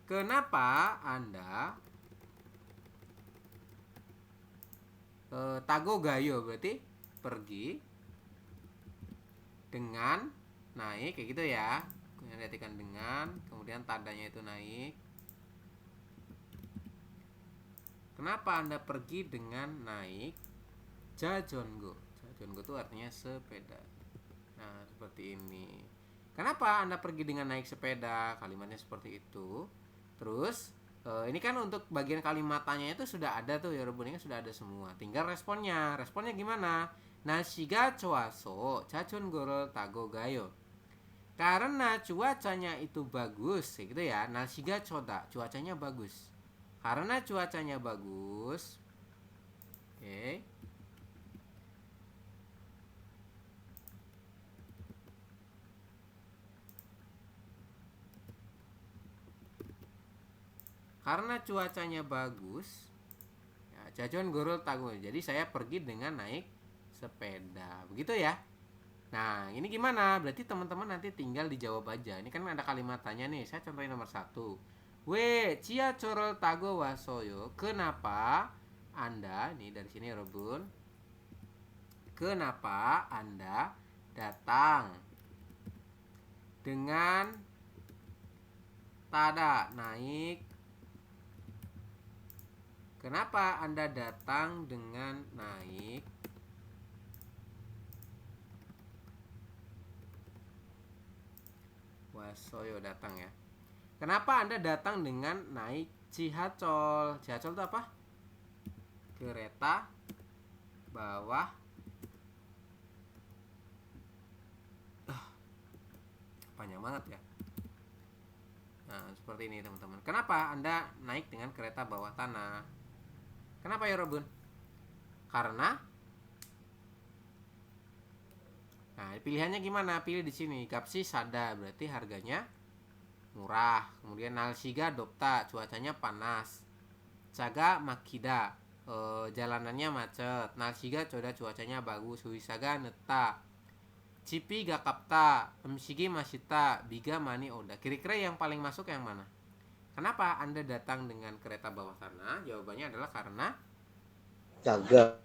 Kenapa Anda tago gayo berarti pergi dengan naik kayak gitu ya. Kemudian diartikan dengan, kemudian tandanya itu naik. Kenapa Anda pergi dengan naik jajongo? Jajongo itu artinya sepeda. Nah, seperti ini. Kenapa Anda pergi dengan naik sepeda? Kalimatnya seperti itu. Terus ini kan untuk bagian kalimat tanya itu sudah ada tuh ya Robun, ini sudah ada semua. Tinggal responnya. Responnya gimana? Nashiga choaso chachon goro tago gayo. Karena cuacanya itu bagus, gitu ya. Nashiga choda, cuacanya bagus. Karena cuacanya bagus. Oke. Karena cuacanya bagus, ya, jajon gorol tago. Jadi saya pergi dengan naik sepeda. Begitu ya. Nah, ini gimana? Berarti teman-teman nanti tinggal dijawab aja. Ini kan ada kalimat tanya nih. Saya contohin nomor 1. We, cia corol tago wasoyo. Kenapa Anda, nih dari sini Robun. Kenapa Anda datang dengan tada naik. Kenapa Anda datang dengan naik? Wasoyo datang ya. Kenapa Anda datang dengan naik Chihachol? Chihachol itu apa? Kereta bawah panjang banget ya. Nah, seperti ini teman-teman. Kenapa Anda naik dengan kereta bawah tanah? Kenapa ya Robun? Karena nah, pilihannya gimana? Pilih di sini. Gapsi sada berarti harganya murah. Kemudian nalsiga dopta, cuacanya panas. Caga makida, jalanannya macet. Nalsiga coda, cuacanya bagus. Huisaga neta. Cipi gakapta, emsigi masita, biga mani oda. Kira-kira yang paling masuk yang mana? Kenapa Anda datang dengan kereta bawah tanah? Jawabannya adalah karena Jaga.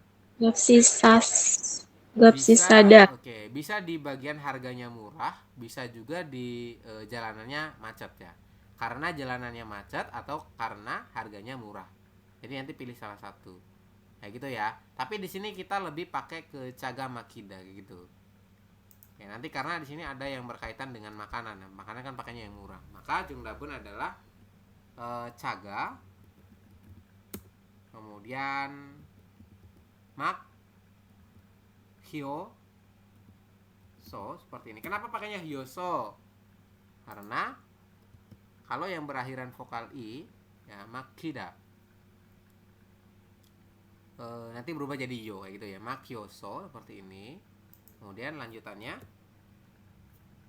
Gapsisada. Oke, bisa di bagian harganya murah, bisa juga di jalanannya macet ya. Karena jalanannya macet atau karena harganya murah. Jadi nanti pilih salah satu. Kayak gitu ya. Tapi di sini kita lebih pakai ke caga makida gitu. Ya, nanti karena di sini ada yang berkaitan dengan makanan. Nah, makanan kan pakainya yang murah. Maka Jungdabun adalah caga. Kemudian mak hyo so seperti ini. Kenapa pakainya hyoso? Karena kalau yang berakhiran vokal i ya makida nanti berubah jadi yo kayak gitu ya. Makyoso seperti ini. Kemudian lanjutannya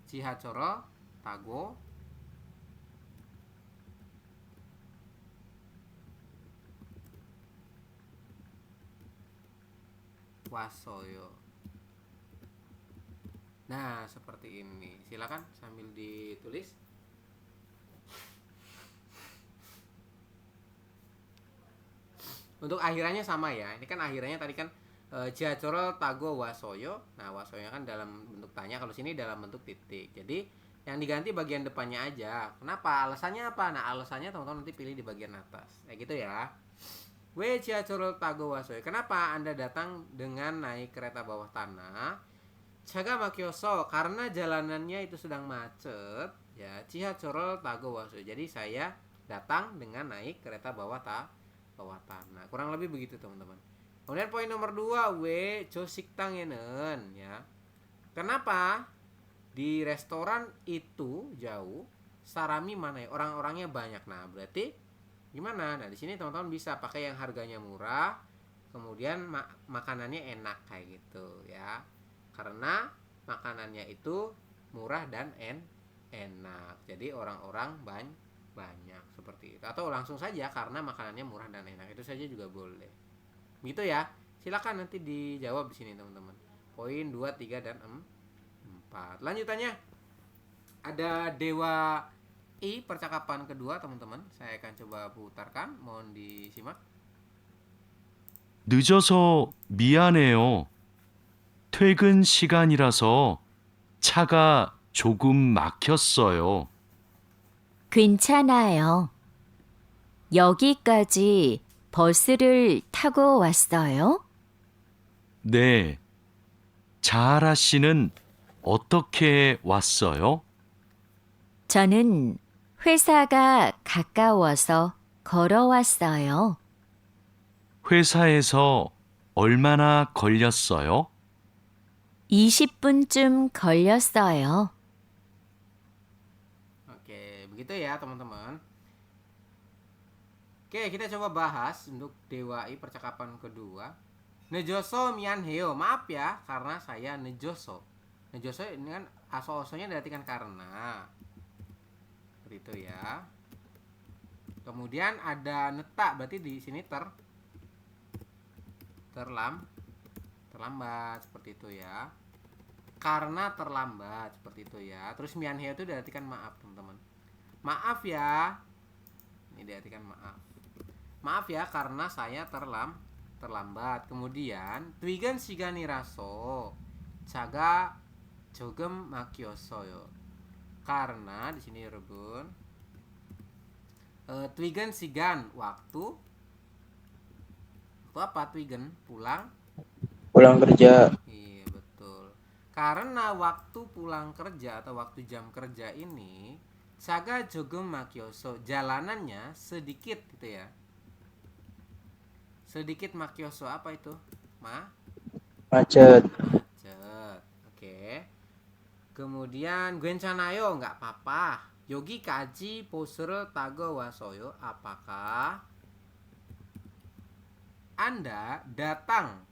Chihachoro tago wasoyo. Nah, seperti ini. Silakan sambil ditulis. Untuk akhirannya sama ya. Ini kan akhirannya tadi kan Chihachoro tago wasoyo. Nah, wasoyo kan dalam bentuk tanya, kalau sini dalam bentuk titik. Jadi yang diganti bagian depannya aja. Kenapa? Alasannya apa? Nah, alasannya teman-teman nanti pilih di bagian atas. Kayak gitu ya. We Chihachoro tago wasoyo. Kenapa Anda datang dengan naik kereta bawah tanah? Caga makyoso, karena jalanannya itu sedang macet. Ya, Chihachoro tago wasoyo. Jadi saya datang dengan naik kereta bawah tanah. Kurang lebih begitu teman-teman. Kemudian poin nomor 2, we chosiktangenen ya. Kenapa di restoran itu jauh, sarami mana ya? Orang-orangnya banyak. Nah, berarti gimana? Nah, di sini teman-teman bisa pakai yang harganya murah, kemudian makanannya enak kayak gitu ya. Karena makanannya itu murah dan enak. Jadi orang-orang banyak seperti itu. Atau langsung saja karena makanannya murah dan enak. Itu saja juga boleh. Gitu ya. Silakan nanti dijawab di sini teman-teman. Poin 2, 3 dan 4. Lanjutannya ada Dewa I percakapan kedua teman-teman. Saya akan coba putarkan. Mohon disimak. 늦어서 미안해요. 퇴근 시간이라서 차가 조금 막혔어요. 괜찮아요. 여기까지 버스를 타고 왔어요? 네. 자하라 씨는 어떻게 왔어요? 저는 회사가 가까워서 걸어왔어요. 회사에서 얼마나 걸렸어요? 20분쯤 걸렸어요. Oke, begitu ya teman-teman. Oke, kita coba bahas untuk Dewa I percakapan kedua. Nejoso mianheo. Maaf ya, karena saya nejoso. Nejoso ini kan aso-asonya diartikan karena. Seperti itu ya. Kemudian ada neta, berarti di sini terlambat seperti itu ya. Karena terlambat seperti itu ya. Terus mianheo itu diartikan maaf, teman-teman. Maaf ya. Ini diartikan maaf. Maaf ya karena saya terlambat. Kemudian Twigan Shigani Raso Caga Jogem Makyosoyo. Karena di sini Rebun. Twigen sigan waktu apa Twigen pulang kerja. iya betul, karena waktu pulang kerja atau waktu jam kerja ini saga jogem makyoso jalanannya sedikit gitu ya, sedikit makyoso apa itu Macet. macet. Oke, kemudian Gwencanayo nggak apa-apa. Yogi kaji poser tago wasoyo, apakah Anda datang?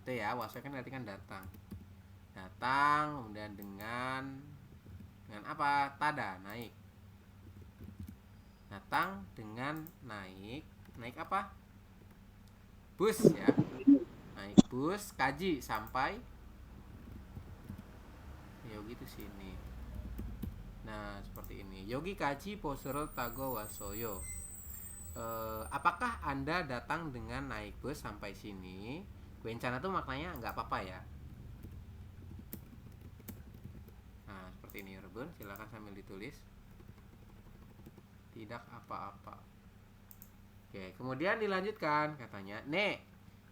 Itu ya, wasoyo kan berarti kan datang. Datang kemudian dengan apa? Tada, naik. Datang dengan naik. Naik apa? Bus ya. Naik bus, kaji sampai Yogi itu sini. Nah, seperti ini. Yogi kaji posero tago wasoyo. Apakah Anda datang dengan naik bus sampai sini? Bencana tuh maknanya nggak apa-apa ya. Nah, seperti ini Rebun. Silakan sambil ditulis. Tidak apa-apa. Oke, kemudian dilanjutkan katanya, "Ne,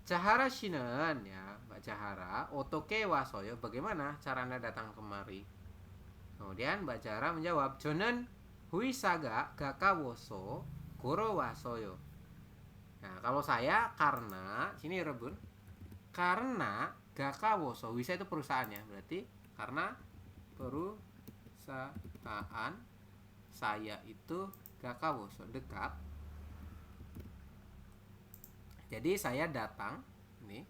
Cahara shinen ya, Mbak Cahara, otoke wasoyo. Bagaimana cara Anda datang kemari?" Kemudian Mbak Cahara menjawab, "Jonen huisaga gakawoso goro wasoyo." Nah, kalau saya karena sini Rebun. Karena gakawoso, wisa itu perusahaan ya. Berarti karena perusahaan saya itu gakawoso dekat. Jadi saya datang ini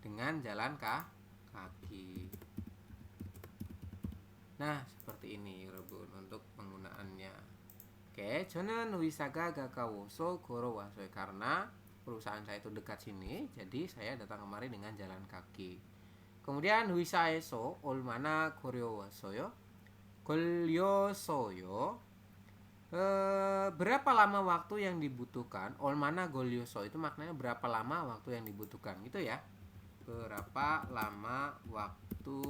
dengan jalan kaki. Nah, seperti ini Rebun untuk penggunaannya. Oke, 저는 위사가 가까워서 걸어왔어요. karena perusahaan saya itu dekat sini, jadi saya datang kemari dengan jalan kaki. Kemudian 위사에서 얼마나 걸어왔어요? 걸렸어요. Berapa lama waktu yang dibutuhkan? Olmana golyoso itu maknanya berapa lama waktu yang dibutuhkan gitu ya. Berapa lama waktu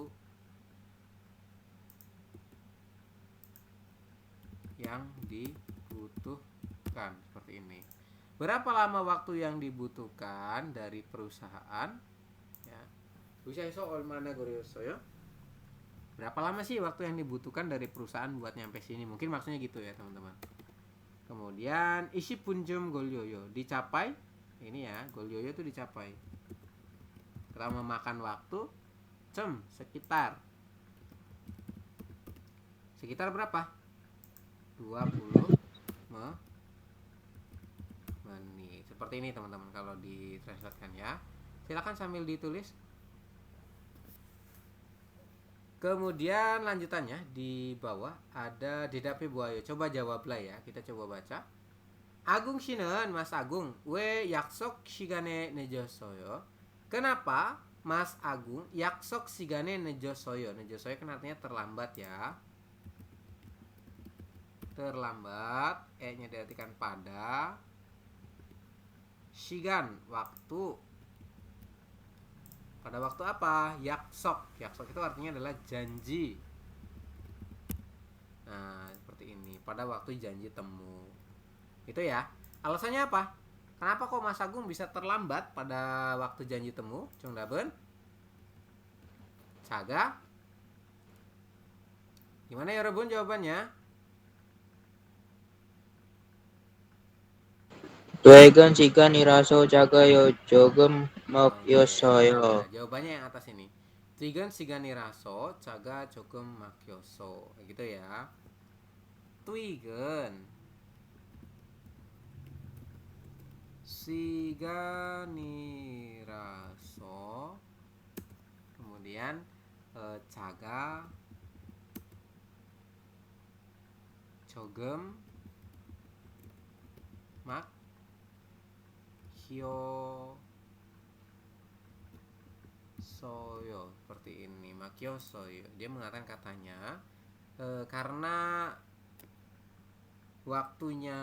yang dibutuhkan, seperti ini. Berapa lama waktu yang dibutuhkan dari perusahaan ya. Usaiso olmana golyoso ya. Berapa lama sih waktu yang dibutuhkan dari perusahaan buat nyampe sini? Mungkin maksudnya gitu ya teman-teman. Kemudian isi punjum golyoyo dicapai. Ini ya, golyoyo itu dicapai. Kita memakan waktu sekitar berapa? 20 menit. Seperti ini teman-teman kalau ditranslatekan ya. Silakan sambil ditulis. Kemudian lanjutannya di bawah ada Dedape Buayo. Coba jawablah ya. Kita coba baca. Agung Shinen, Mas Agung, we yaksok shigane nejosoyo. Kenapa Mas Agung yaksok shigane nejosoyo? Nejosoyo kan artinya terlambat ya. Terlambat, nya diartikan pada. Shigan, waktu. Pada waktu apa? Yaksok. Yaksok itu artinya adalah janji. Nah, seperti ini. Pada waktu janji temu. Itu ya. Alasannya apa? Kenapa kok Mas Agung bisa terlambat pada waktu janji temu? Congdaben? Saga? Gimana ya Rebun jawabannya? Tuegan sigan iraso jaga yo jogem makyosoyo. Nah, jawabannya yang atas ini. Twigen sigani raso caga jogem makyoso. Gitu ya. Twigen sigani raso. Kemudian caga jogem makyosoyo, seperti ini. Makyosoyo, dia mengatakan katanya karena waktunya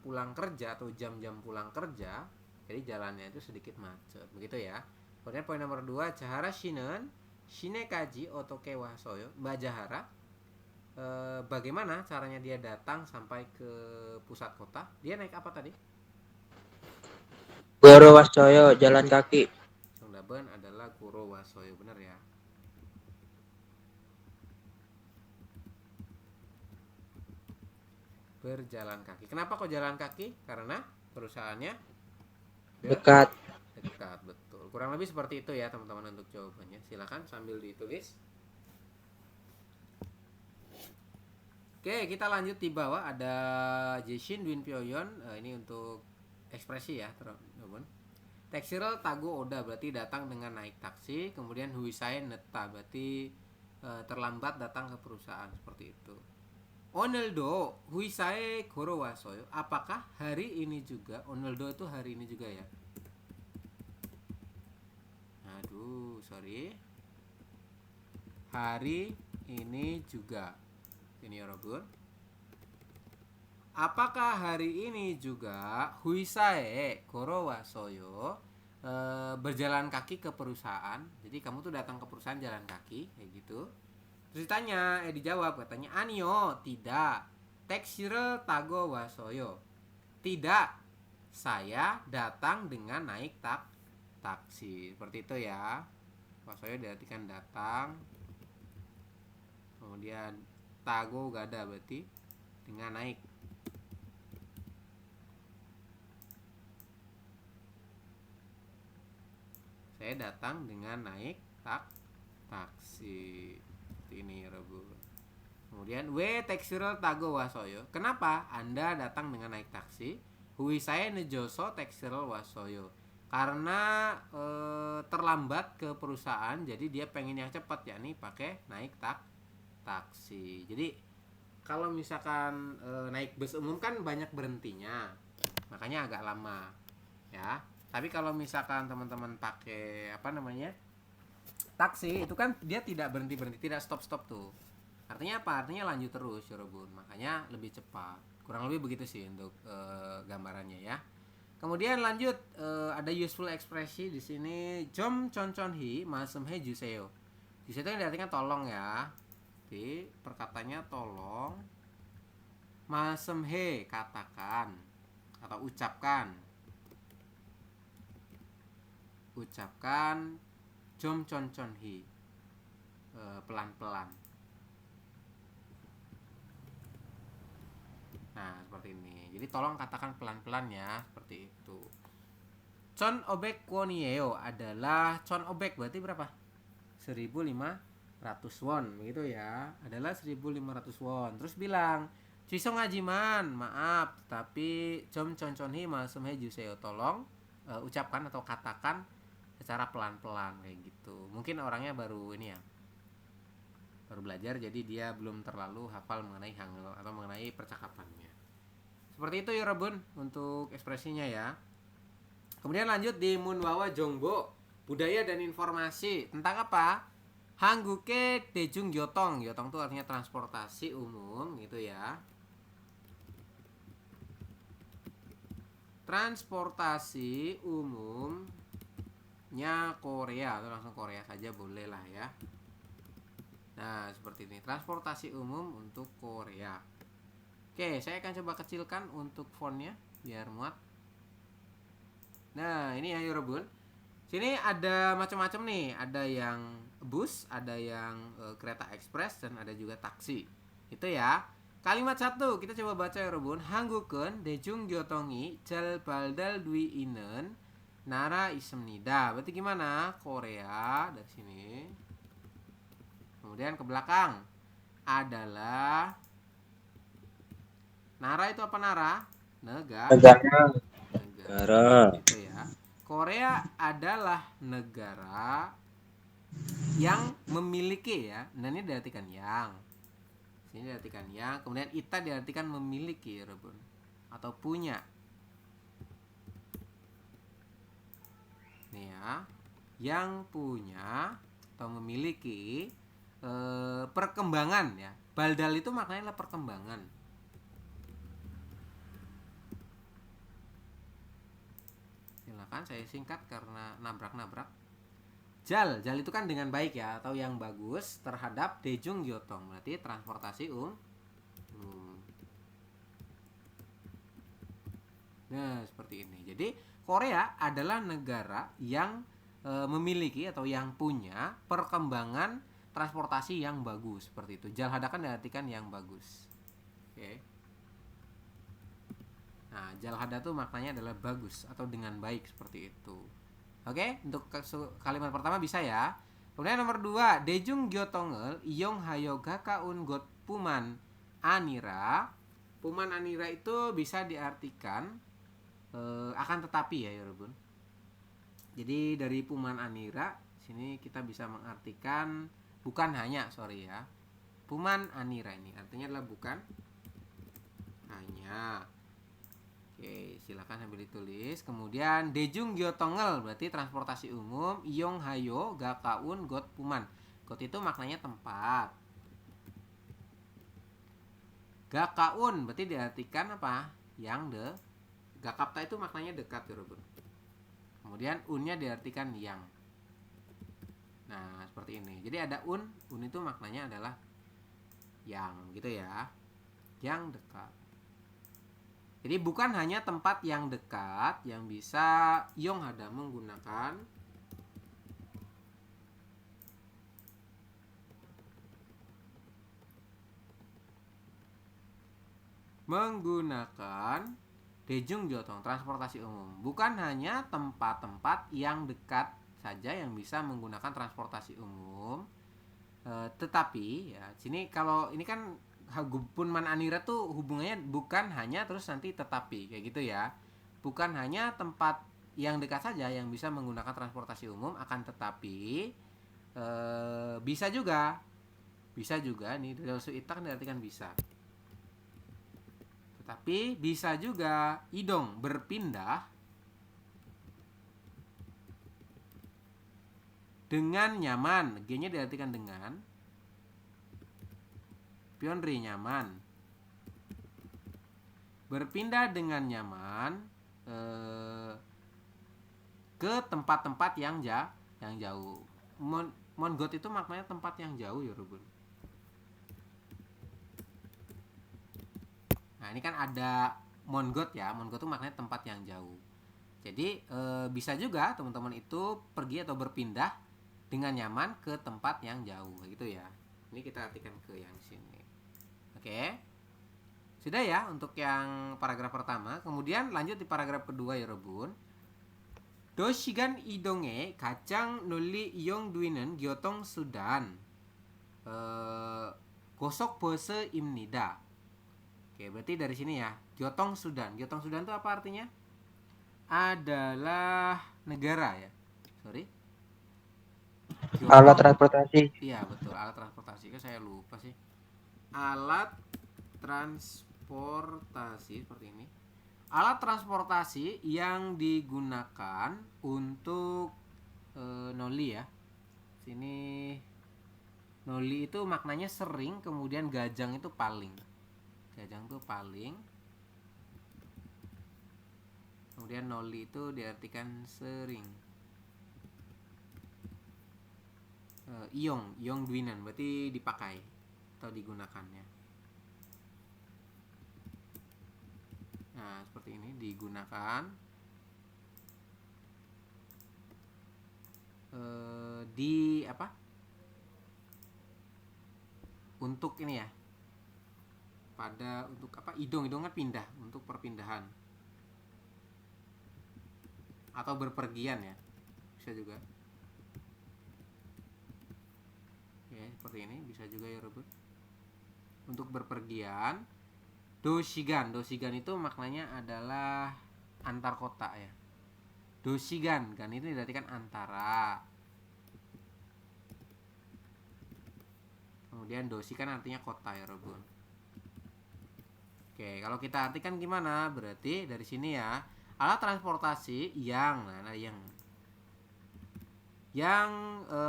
pulang kerja atau jam-jam pulang kerja, jadi jalannya itu sedikit macet, begitu ya. Kemudian poin nomor 2, Cahara shinen Shinekaji otoke wasoyo. Mbak Jahara, bagaimana caranya dia datang sampai ke pusat kota? Dia naik apa tadi? Goro Wascoyo, jalan kaki. Songdaben adalah Goro Wasoyo, benar ya. Berjalan kaki. Kenapa kok jalan kaki? Karena perusahaannya Dekat. dekat, betul. Kurang lebih seperti itu ya teman-teman untuk jawabannya. Silakan sambil ditulis. Oke, kita lanjut di bawah ada Jishin Dwin Pyoyeon. Ini untuk ekspresi ya, teman-teman. Textural Tago Oda berarti datang dengan naik taksi. Kemudian Huisai Neta berarti terlambat datang ke perusahaan, seperti itu. Oneldo Huisai Goro Wasoyo. Apakah hari ini juga? Oneldo itu hari ini juga ya. Aduh, sorry. Hari ini juga. Ini ya Robun. Apakah hari ini juga Huisai Goro Wasoyo berjalan kaki ke perusahaan? Jadi kamu tuh datang ke perusahaan jalan kaki kayak gitu. Terus ditanya, dijawab katanya Anio, tidak. Texture Tago Wasoyo. Tidak. Saya datang dengan naik taksi. Seperti itu ya. Wasoyo diartikan datang. Kemudian Tago gak ada berarti dengan naik. Saya datang dengan naik taksi. Ini Rebu. Kemudian textural Tago Wasoyo. Kenapa Anda datang dengan naik taksi? Huisai nejoso textural Wasoyo. Karena terlambat ke perusahaan, jadi dia pengen yang cepat, yakni pakai naik taksi. Jadi kalau misalkan naik bus umum kan banyak berhentinya, makanya agak lama ya. Tapi kalau misalkan teman-teman pakai taksi, itu kan dia tidak berhenti, tidak stop tuh. Artinya apa? Artinya lanjut terus Yorobun. Makanya lebih cepat. Kurang lebih begitu sih untuk gambarannya ya. Kemudian lanjut ada useful ekspresi di sini. Jom chonchonhi masemhe juseo. Juseo itu yang diartikan tolong ya. Jadi perkataannya tolong. Masemhe katakan atau ucapkan. Ucapkan Jom chonchonhi pelan-pelan. Nah, seperti ini. Jadi tolong katakan pelan-pelan ya, seperti itu. Chon obek kwonieo adalah chon obek berarti berapa? 1.500 won, begitu ya. Adalah 1.500 won. Terus bilang, "Cuisong ngajiman, maaf, tapi jom chonchonhi masemhe juseo." Tolong ucapkan atau katakan secara pelan-pelan kayak gitu. Mungkin orangnya baru ini ya, baru belajar, jadi dia belum terlalu hafal mengenai Hangul atau mengenai percakapannya. Seperti itu ya Rebun untuk ekspresinya ya. Kemudian lanjut di Munwawa Jongbo, budaya dan informasi. Tentang apa? Hangguke Dejung Gyotong. Gyotong itu artinya transportasi umum gitu ya. Transportasi umumnya Korea, atau langsung Korea saja boleh lah ya. Nah, seperti ini. Transportasi umum untuk Korea. Oke, saya akan coba kecilkan untuk fontnya biar muat. Nah, ini ya Yorobun. Sini ada macam-macam nih. Ada yang bus, ada yang kereta ekspres, dan ada juga taksi. Itu ya. Kalimat 1 kita coba baca Yorobun. Hanggukeun Dejung Gyotongi Jal Baldal Dwi Inen Nara Ismnida. Berarti gimana? Korea dari sini. Kemudian ke belakang adalah Nara itu apa Nara? Negara. Gitu ya. Korea adalah negara yang memiliki ya. Nah ini diartikan yang. Sini diartikan yang. Kemudian ita diartikan memiliki Rebun. Atau punya. Nih ya. Yang punya atau memiliki perkembangan ya. Baldal itu maknanya adalah perkembangan. Silakan saya singkat karena nabrak-nabrak. Jal itu kan dengan baik ya, atau yang bagus terhadap dejung gyotong, berarti transportasi umum. Nah, seperti ini. Jadi Korea adalah negara yang memiliki atau yang punya perkembangan transportasi yang bagus, seperti itu. Jal hada kan diartikan yang bagus. Oke. Nah, jal hada tuh maknanya adalah bagus atau dengan baik, seperti itu. Oke, untuk kalimat pertama bisa ya. Kemudian nomor 2, dejung gyotongel iyong hayo gakaun got puman anira. Puman anira itu bisa diartikan akan tetapi ya, Yorobun. Jadi dari puman anira sini kita bisa mengartikan bukan hanya, ya. Puman anira ini artinya adalah bukan hanya. Oke, silakan sambil ditulis. Kemudian dejung gyotongel berarti transportasi umum, iyong hayo gakaun got puman. Got itu maknanya tempat. Gakaun berarti diartikan apa? Yang gakapta itu maknanya dekat, Yorobun. Kemudian unnya diartikan yang. Nah, seperti ini. Jadi ada un itu maknanya adalah yang, gitu ya. Yang dekat. Jadi bukan hanya tempat yang dekat yang bisa Yong Hada menggunakan dejung gyotong, transportasi umum. Bukan hanya tempat-tempat yang dekat saja yang bisa menggunakan transportasi umum, tetapi ya sini kalau ini kan punman anira tuh hubungannya bukan hanya terus nanti tetapi kayak gitu ya. Bukan hanya tempat yang dekat saja yang bisa menggunakan transportasi umum, akan tetapi bisa juga nih dari suita kan diartikan bisa. Tetapi bisa juga idong berpindah dengan nyaman. G-nya diartikan dengan. Pionri nyaman. Berpindah dengan nyaman ke tempat-tempat yang jauh. Mongot itu maknanya tempat yang jauh, ya Rubun. Nah, ini kan ada mongot ya. Mongot itu maknanya tempat yang jauh. Jadi bisa juga teman-teman itu pergi atau berpindah dengan nyaman ke tempat yang jauh, gitu ya. Ini kita artikan ke yang sini. Oke. Sudah ya untuk yang paragraf pertama. Kemudian lanjut di paragraf kedua, ya Rebun. Doshigan idonge kacang nuli iyong duinen gyotong sudan gosok pose imnida. Oke, berarti dari sini ya. Gyotong Sudan. Gyotong Sudan itu apa artinya? Adalah negara ya. Sorry. Gyotong, Alat transportasi. iya betul, alat transportasi. Kan saya lupa sih. Alat transportasi seperti ini. Alat transportasi yang digunakan untuk noli ya. Sini noli itu maknanya sering, kemudian gajang itu paling. Gajang itu paling. Kemudian noli itu diartikan sering. Iyong duinan berarti dipakai atau digunakannya. Nah, seperti ini digunakan di apa? Untuk ini ya. Pada untuk apa? Idong kan pindah, untuk perpindahan. Atau berpergian ya. Bisa juga. Ya, seperti ini bisa juga ya, Robert. Untuk berpergian. Doshigan itu maknanya adalah antar kota ya. Doshigan, kan itu diartikan antara. Kemudian doshi kan artinya kota ya, Robun. Oke, kalau kita artikan gimana? Berarti dari sini ya, alat transportasi yang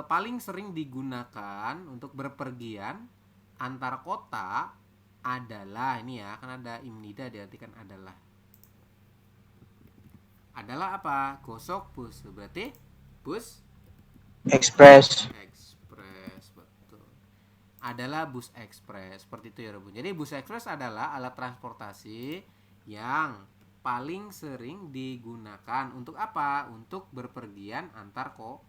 paling sering digunakan untuk berpergian antar kota adalah ini ya, kan ada imnida diartikan adalah apa? Gosok bus, berarti bus Express. Ekspres, betul. Adalah bus ekspres, seperti itu ya Robun. Jadi bus ekspres adalah alat transportasi yang paling sering digunakan untuk apa? Untuk berpergian antar kota.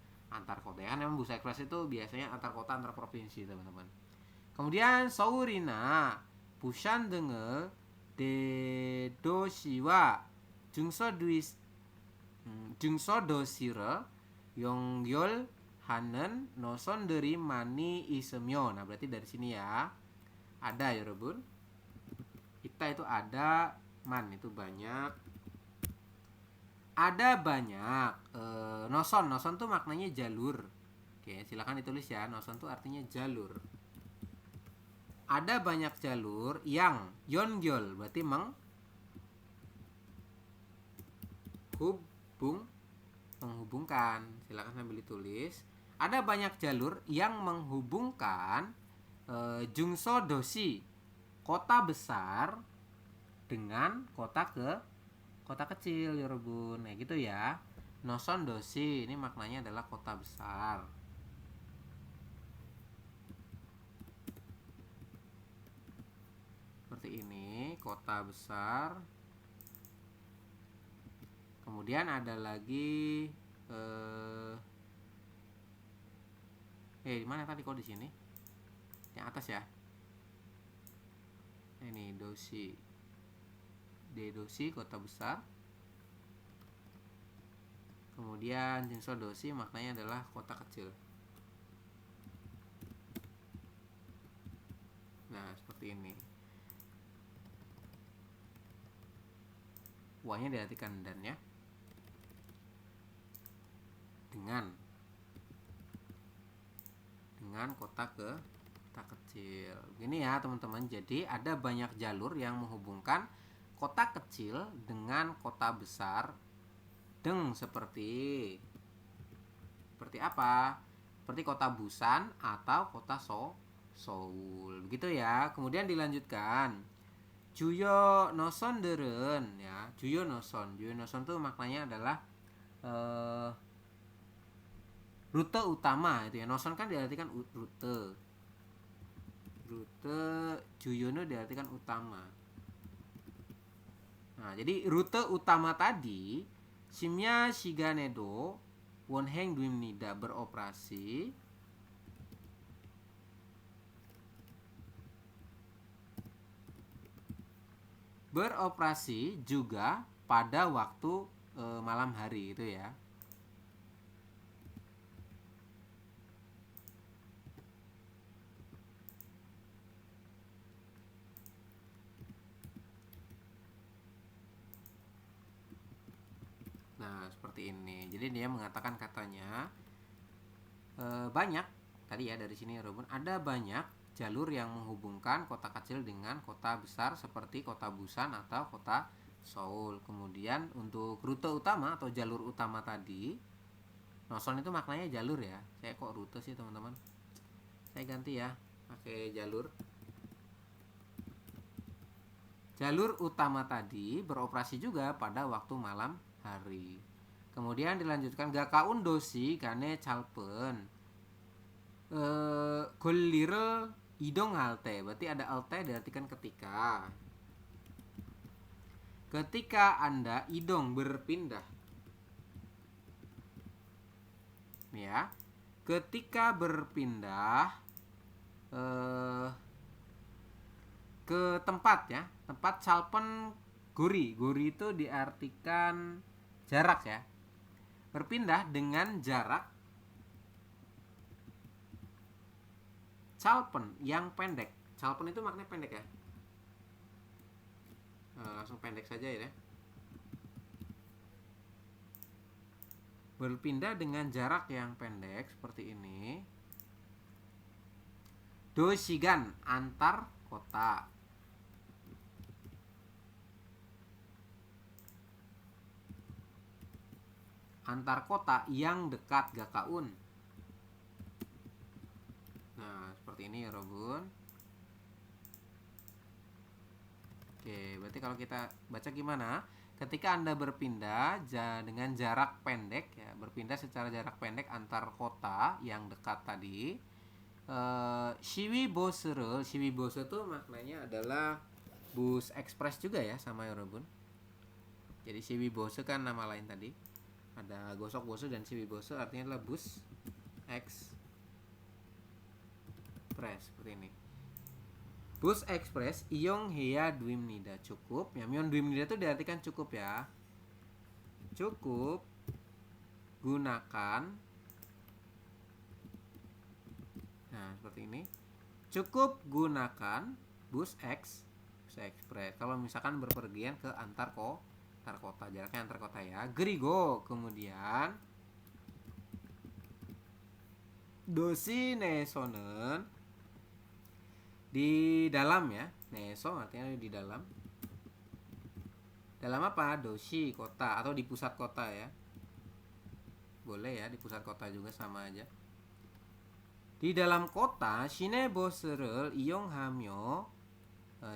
Ya kan memang bus ekspres itu biasanya antar kota, antar provinsi, teman-teman. Kemudian Saurina Busan Denge De Doshiwa Jungso Duis Jungso Dosire Yongyol Hanen Noson dari Mani Isemyo. Nah berarti dari sini ya ada ya Rebun. Kita itu ada, man itu banyak. Ada banyak. Noson, noson tuh maknanya jalur. Oke, silakan ditulis ya. Noson tuh artinya jalur. Ada banyak jalur yang yongyol berarti menghubungkan. Silakan sambil ditulis. Ada banyak jalur yang menghubungkan Jungso Doshi, kota besar, dengan kota kecil ya Rebun. Nah gitu ya. Noson Doshi ini maknanya adalah kota besar. Seperti ini, kota besar. Kemudian ada lagi di mana tadi kok di sini? Yang atas ya. Ini Doshi. Doshi kota besar. Kemudian Jinso Doshi maknanya adalah kota kecil. Nah, seperti ini. Wanya diartikan dan ya. Dengan kota kecil. Begini ya teman-teman. Jadi ada banyak jalur yang menghubungkan kota kecil dengan kota besar. Seperti apa? Seperti kota Busan atau kota Seoul. Begitu ya. Kemudian dilanjutkan. Juyo noson deren ya. Juyo noson tuh maknanya adalah rute utama itu ya. Noson kan diartikan rute. Juyono diartikan utama. Nah, jadi rute utama tadi Shimya Shiganedo Wonheng Dwimnida beroperasi juga pada waktu malam hari itu ya. Nah, seperti ini. Jadi dia mengatakan katanya banyak tadi ya dari sini Robun, ada banyak jalur yang menghubungkan kota kecil dengan kota besar seperti kota Busan atau kota Seoul. Kemudian untuk rute utama atau jalur utama tadi, noson itu maknanya jalur ya. Saya kok rute sih teman-teman. Saya ganti ya, pakai jalur. Jalur utama tadi beroperasi juga pada waktu malam hari. Kemudian dilanjutkan Gakaun Doshi Kane Chalpen Golire Idong Halte. Berarti ada halte diartikan ketika Anda idong berpindah ya. Ketika berpindah ke tempat ya, tempat Chalpen Guri itu diartikan jarak ya. Berpindah dengan jarak Chalpen yang pendek. Chalpen itu maknanya pendek ya. Langsung pendek saja ya. Berpindah dengan jarak yang pendek seperti ini. Doshigan antar kota. Antar kota yang dekat Gakaun. Nah, seperti ini ya Robun. Oke, berarti kalau kita baca gimana? ketika Anda berpindah dengan jarak pendek ya, berpindah secara jarak pendek antar kota yang dekat tadi. Shiwibose를, Shiwibose itu maknanya adalah bus ekspres juga ya sama Yorobun. Jadi Shiwibose kan nama lain tadi. Ada Gosok Bose dan Shiwibose artinya adalah bus ekspres seperti ini. Bus ekspres Iyong Hea Dwimnida, cukup. Ya, Myon Dwimnida itu diartikan cukup ya. Cukup gunakan. Nah, seperti ini. Cukup gunakan bus ekspres. Kalau misalkan berpergian ke antar kota, jaraknya antar kota ya. Gerigo, kemudian dosi nesonen, di dalam ya, neso artinya di dalam. Dalam apa? Doshi, kota atau di pusat kota ya. Boleh ya, di pusat kota juga sama aja. Di dalam kota, 시내버스를 이용하며,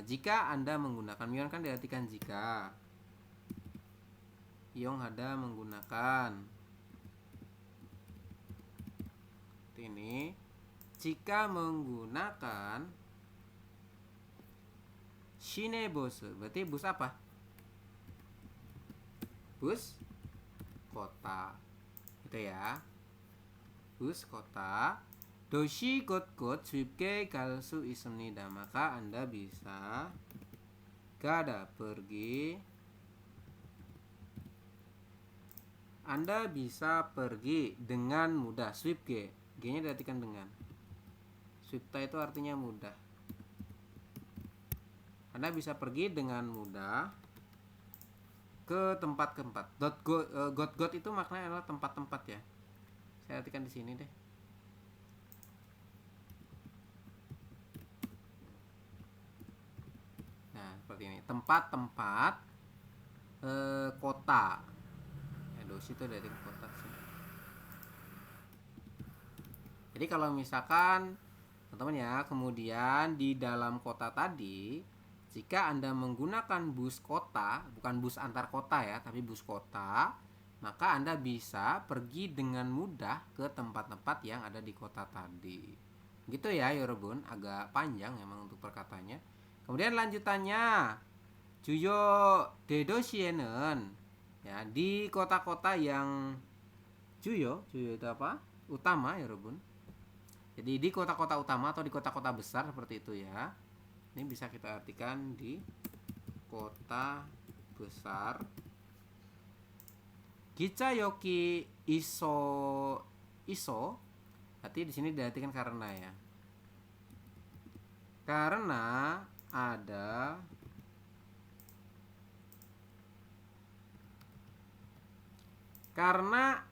jika Anda menggunakan, myon kan diartikan jika. 이용하다 menggunakan. Ini jika menggunakan 시내버스, berarti bus apa? Bus kota. Itu ya. Bus kota. 도시 곳곳 쉽게 갈 수 있습니다. Maka Anda bisa pergi. Anda bisa pergi dengan mudah. 쉽게. G-nya diartikan dengan. 쉽다 itu artinya mudah. Anda bisa pergi dengan mudah ke tempat-tempat. Got itu maknanya adalah tempat-tempat ya. Saya artikan di sini deh. Nah, seperti ini. Tempat-tempat kota. Ya, dosi itu dari kota sih. Jadi kalau misalkan teman-teman ya, kemudian di dalam kota tadi, jika Anda menggunakan bus kota, bukan bus antar kota ya, tapi bus kota, maka Anda bisa pergi dengan mudah ke tempat-tempat yang ada di kota tadi. Gitu ya, Yorobun, agak panjang memang untuk perkataannya. Kemudian lanjutannya, Juyo Dedoshienen, ya, di kota-kota yang Juyo itu apa? Utama, Yorobun. Jadi di kota-kota utama atau di kota-kota besar seperti itu ya. Ini bisa kita artikan di kota besar. Gichayoki iso berarti di sini diartikan karena ya. Karena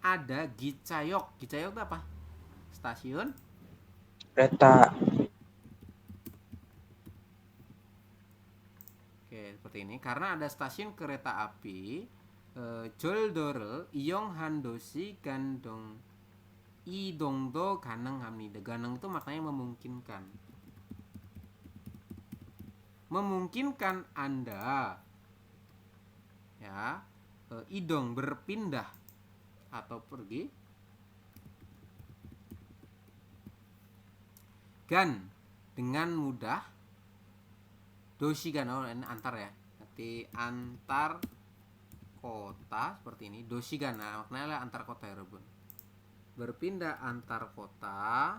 ada Gichayok. Gichayok itu apa? Stasiun Kereta. Oke, seperti ini. Karena ada stasiun kereta api, 졸도를 이용한 도시 간동 이동도 가능합니다. 가능 itu maknanya memungkinkan. Memungkinkan Anda ya, idong berpindah atau pergi. Gan dengan mudah. Doshigan, antar ya. Nanti antar kota seperti ini. Doshigan, maknanya adalah antar kota ya, Robun. Berpindah antar kota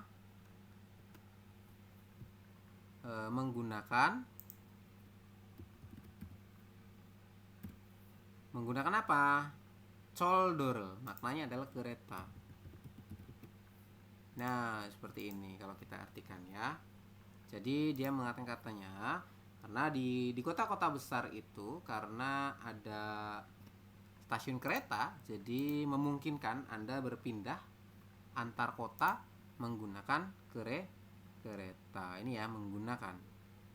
menggunakan apa? Choldor, maknanya adalah kereta. Nah, seperti ini kalau kita artikan ya. Jadi dia mengatakan katanya karena di kota-kota besar itu karena ada stasiun kereta, jadi memungkinkan Anda berpindah antar kota menggunakan kereta. Ini ya, menggunakan.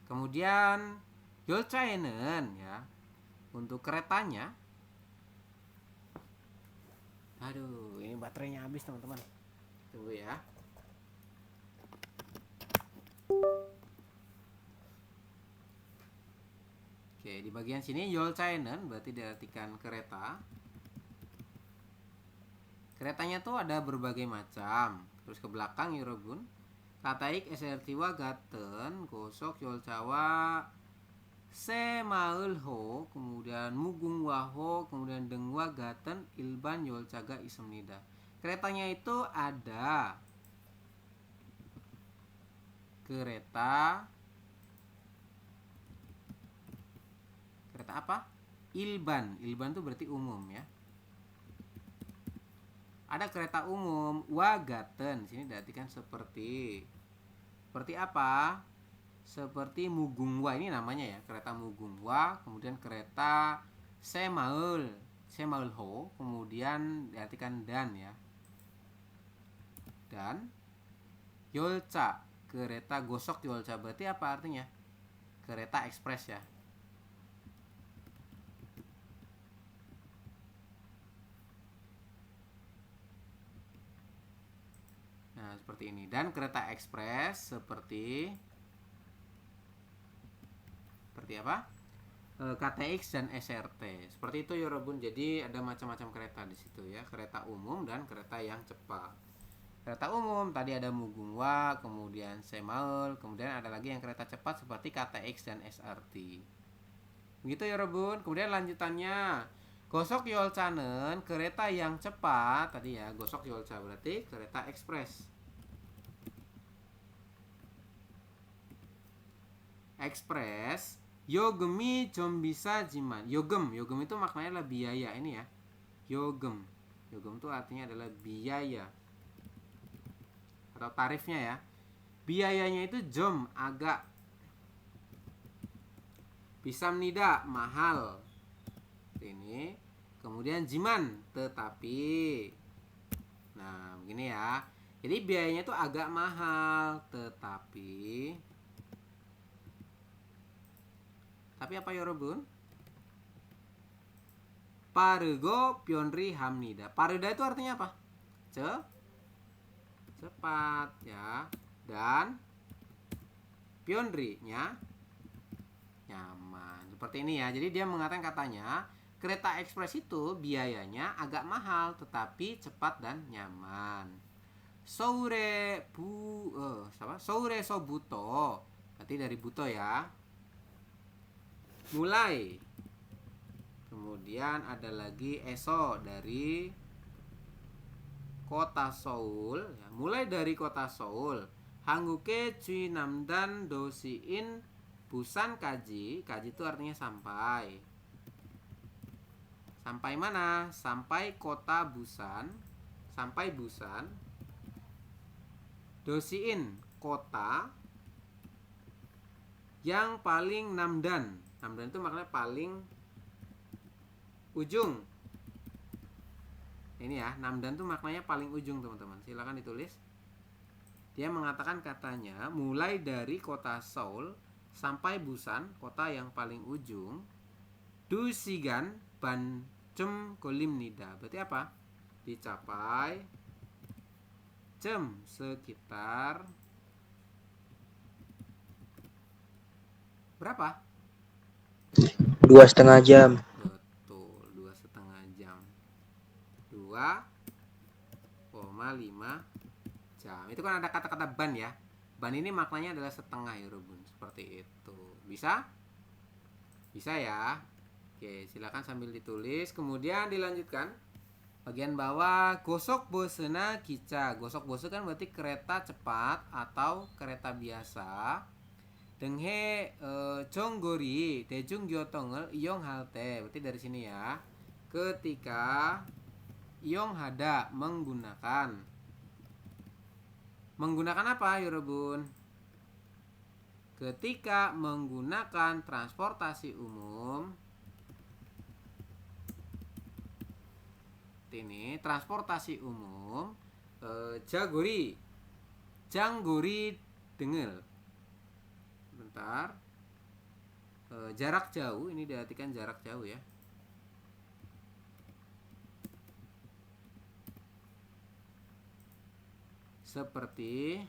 Kemudian 열차에는 ya, untuk keretanya. Aduh, ini baterainya habis teman-teman. Tunggu ya. Oke, di bagian sini 열차에는 berarti diartikan kereta. Keretanya tuh ada berbagai macam. Terus ke belakang 여러분. Kataik SRT와 같은 고속 열차와 새마을호, kemudian 무궁화호, kemudian 등과 같은 일반 열차가 있습니다. Keretanya itu ada kereta apa? Ilban itu berarti umum ya. Ada kereta umum, wagaten, sini diartikan seperti apa? Seperti Mugungwa, ini namanya ya, kereta Mugungwa, kemudian kereta Semaulho, kemudian diartikan dan ya. Dan Yolca, kereta gosok Yolca, berarti apa artinya? Kereta ekspres ya. Nah, seperti ini. Dan kereta ekspres seperti apa? KTX dan SRT. Seperti itu ya Robun. Jadi ada macam-macam kereta di situ ya. Kereta umum dan kereta yang cepat. Kereta umum tadi ada Mugungwa, kemudian Semaul, kemudian ada lagi yang kereta cepat seperti KTX dan SRT. Begitu ya Robun. Kemudian lanjutannya gosok Yolcanen, kereta yang cepat tadi ya. Gosok Yolca berarti kereta ekspres. Ekspres Yogemi 좀 비싸지만 Yogem itu maknanya adalah biaya ini ya. Yogem itu artinya adalah biaya atau tarifnya ya. Biayanya itu 좀 agak, 비쌉니다 mahal ini, kemudian jiman tetapi. Nah begini ya, jadi biayanya itu agak mahal tetapi apa ya Robun? Parugo pionri hamnida. Paruda itu artinya apa? Cepat ya. Dan pionri-nya nyaman. Seperti ini ya. Jadi dia mengatakan katanya kereta ekspres itu biayanya agak mahal tetapi cepat dan nyaman. Soure sobuto. Berarti dari buto ya. Mulai. Kemudian ada lagi eso dari kota Seoul ya. Mulai dari kota Seoul. Hanguke Juinamdan Dosiin Busan Kaji. Kaji itu artinya sampai. Sampai mana? Sampai kota Busan. Sampai Busan. Dosiin kota yang paling namdan. Namdan itu maknanya paling ujung. Ini ya, namdan itu maknanya paling ujung teman-teman. Silakan ditulis. Dia mengatakan katanya mulai dari kota Seoul sampai Busan, kota yang paling ujung. Dusigan bancem golimnida. Berarti apa? Dicapai jam sekitar berapa? 2,5 jam. Betul, 2,5 jam. 2,5 jam. Itu kan ada kata-kata ban ya. Ban ini maknanya adalah setengah ya Robun. Seperti itu. Bisa? Bisa ya. Oke, silakan sambil ditulis. Kemudian dilanjutkan. Bagian bawah, gosok bosena kica. Gosok bosu kan berarti kereta cepat atau kereta biasa. Denghe jonggori 대중교통을 이용할 때. Berarti dari sini ya. Ketika 이용하다 menggunakan. Menggunakan apa, Yorobun? Ketika menggunakan transportasi umum. Ini transportasi umum jangguri dengel. Bentar. Jarak jauh, ini diartikan jarak jauh ya. Seperti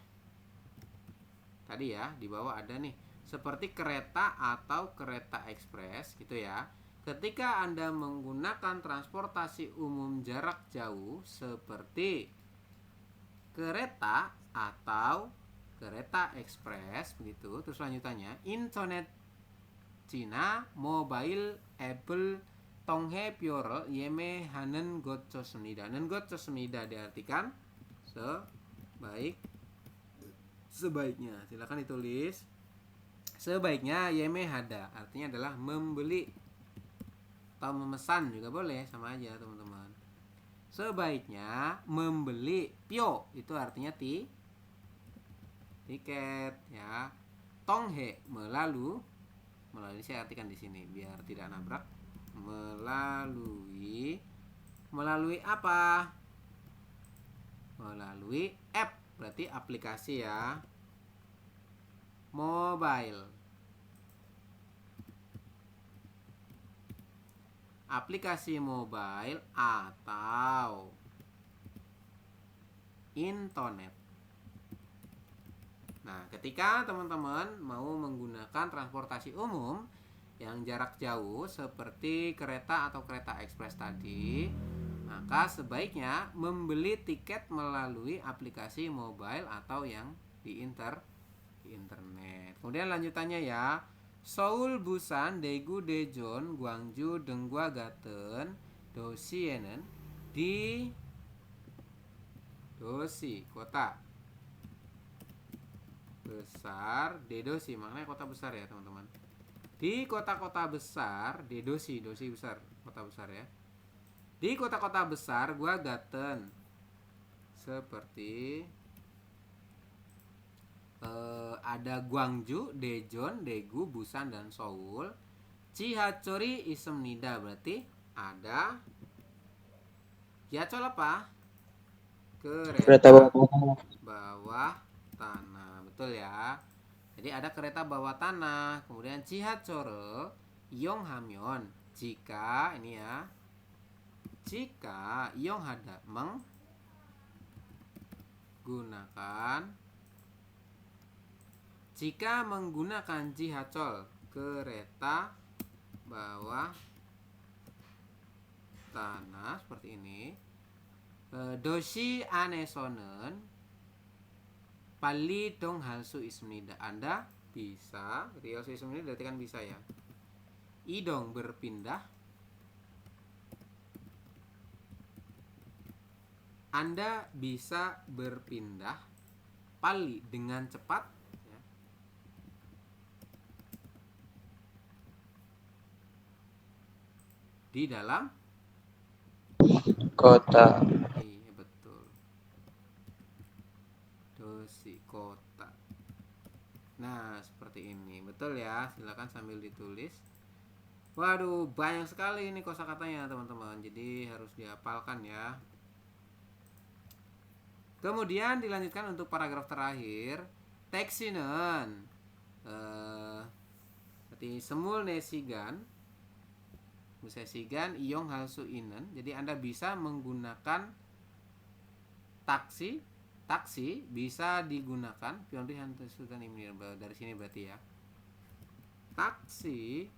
tadi ya, di bawah ada nih. seperti kereta atau kereta ekspres gitu ya. Ketika Anda menggunakan transportasi umum jarak jauh seperti kereta atau kereta ekspres begitu. Terus lanjutannya, internet Cina mobile able tonghe pyorol yeme hanen gotchosmida. Hanen gotchosmida diartikan sebaiknya. Silakan ditulis. Sebaiknya yeme hada artinya adalah membeli atau memesan juga boleh, sama aja teman-teman. Sebaiknya membeli pyo itu artinya tiket ya. Tonghe melalui saya artikan di sini biar tidak nabrak. Melalui apa? Melalui app, berarti aplikasi ya. Mobile. Aplikasi mobile atau internet. Nah, ketika teman-teman mau menggunakan transportasi umum yang jarak jauh seperti kereta atau kereta ekspres tadi, maka sebaiknya membeli tiket melalui aplikasi mobile atau yang di internet. Kemudian lanjutannya ya, Seoul, Busan, Daegu, Daejeon, Gwangju, Donggwa, Gaten, Dosienen di Dosi kota besar, Dedosi maknanya kota besar ya teman-teman. Di kota-kota besar, Dedosi, dosi besar, kota besar ya. Di kota-kota besar gua Gaten seperti ada Gwangju, Daejeon, Daegu, Busan dan Seoul. Chihachori Isemnida berarti ada Gyachol apa? Kereta bawah tanah. Betul ya. Jadi ada kereta bawah tanah. Kemudian Chihachore Yonghamyeon jika ini ya. Jika Yonghada menggunakan Chihachol kereta bawah tanah seperti ini. Doshi anesonen pali dong halsu ismida. Anda bisa, halsu ismida berarti kan bisa ya. Idong berpindah. Anda bisa berpindah pali dengan cepat ya. Di dalam kota. iya betul. Dosi kota. Nah seperti ini betul ya. Silakan sambil ditulis. Waduh banyak sekali ini kosakatanya teman-teman. Jadi harus dihafalkan ya. Kemudian dilanjutkan untuk paragraf terakhir. Teksinen berarti semul nesigan Musesigan Iyong Halsu Inen. Jadi Anda bisa menggunakan taksi bisa digunakan dari sini berarti ya. Taksi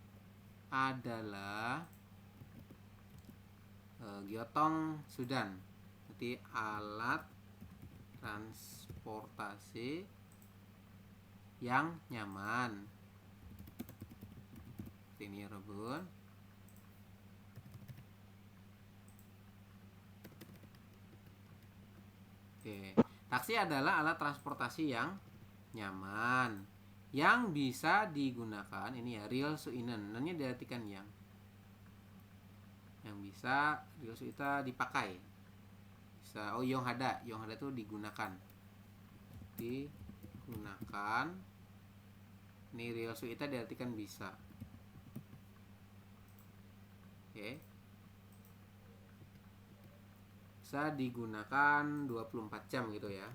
adalah gyotong sudan. Berarti alat transportasi yang nyaman. Ini ya Robun. Oke. Taksi adalah alat transportasi yang nyaman yang bisa digunakan ini ya real suinen. Nannya diartikan yang bisa real suita dipakai. Bisa yonghada itu digunakan. Ini real suita diartikan bisa. Oke. Bisa digunakan 24 jam gitu ya.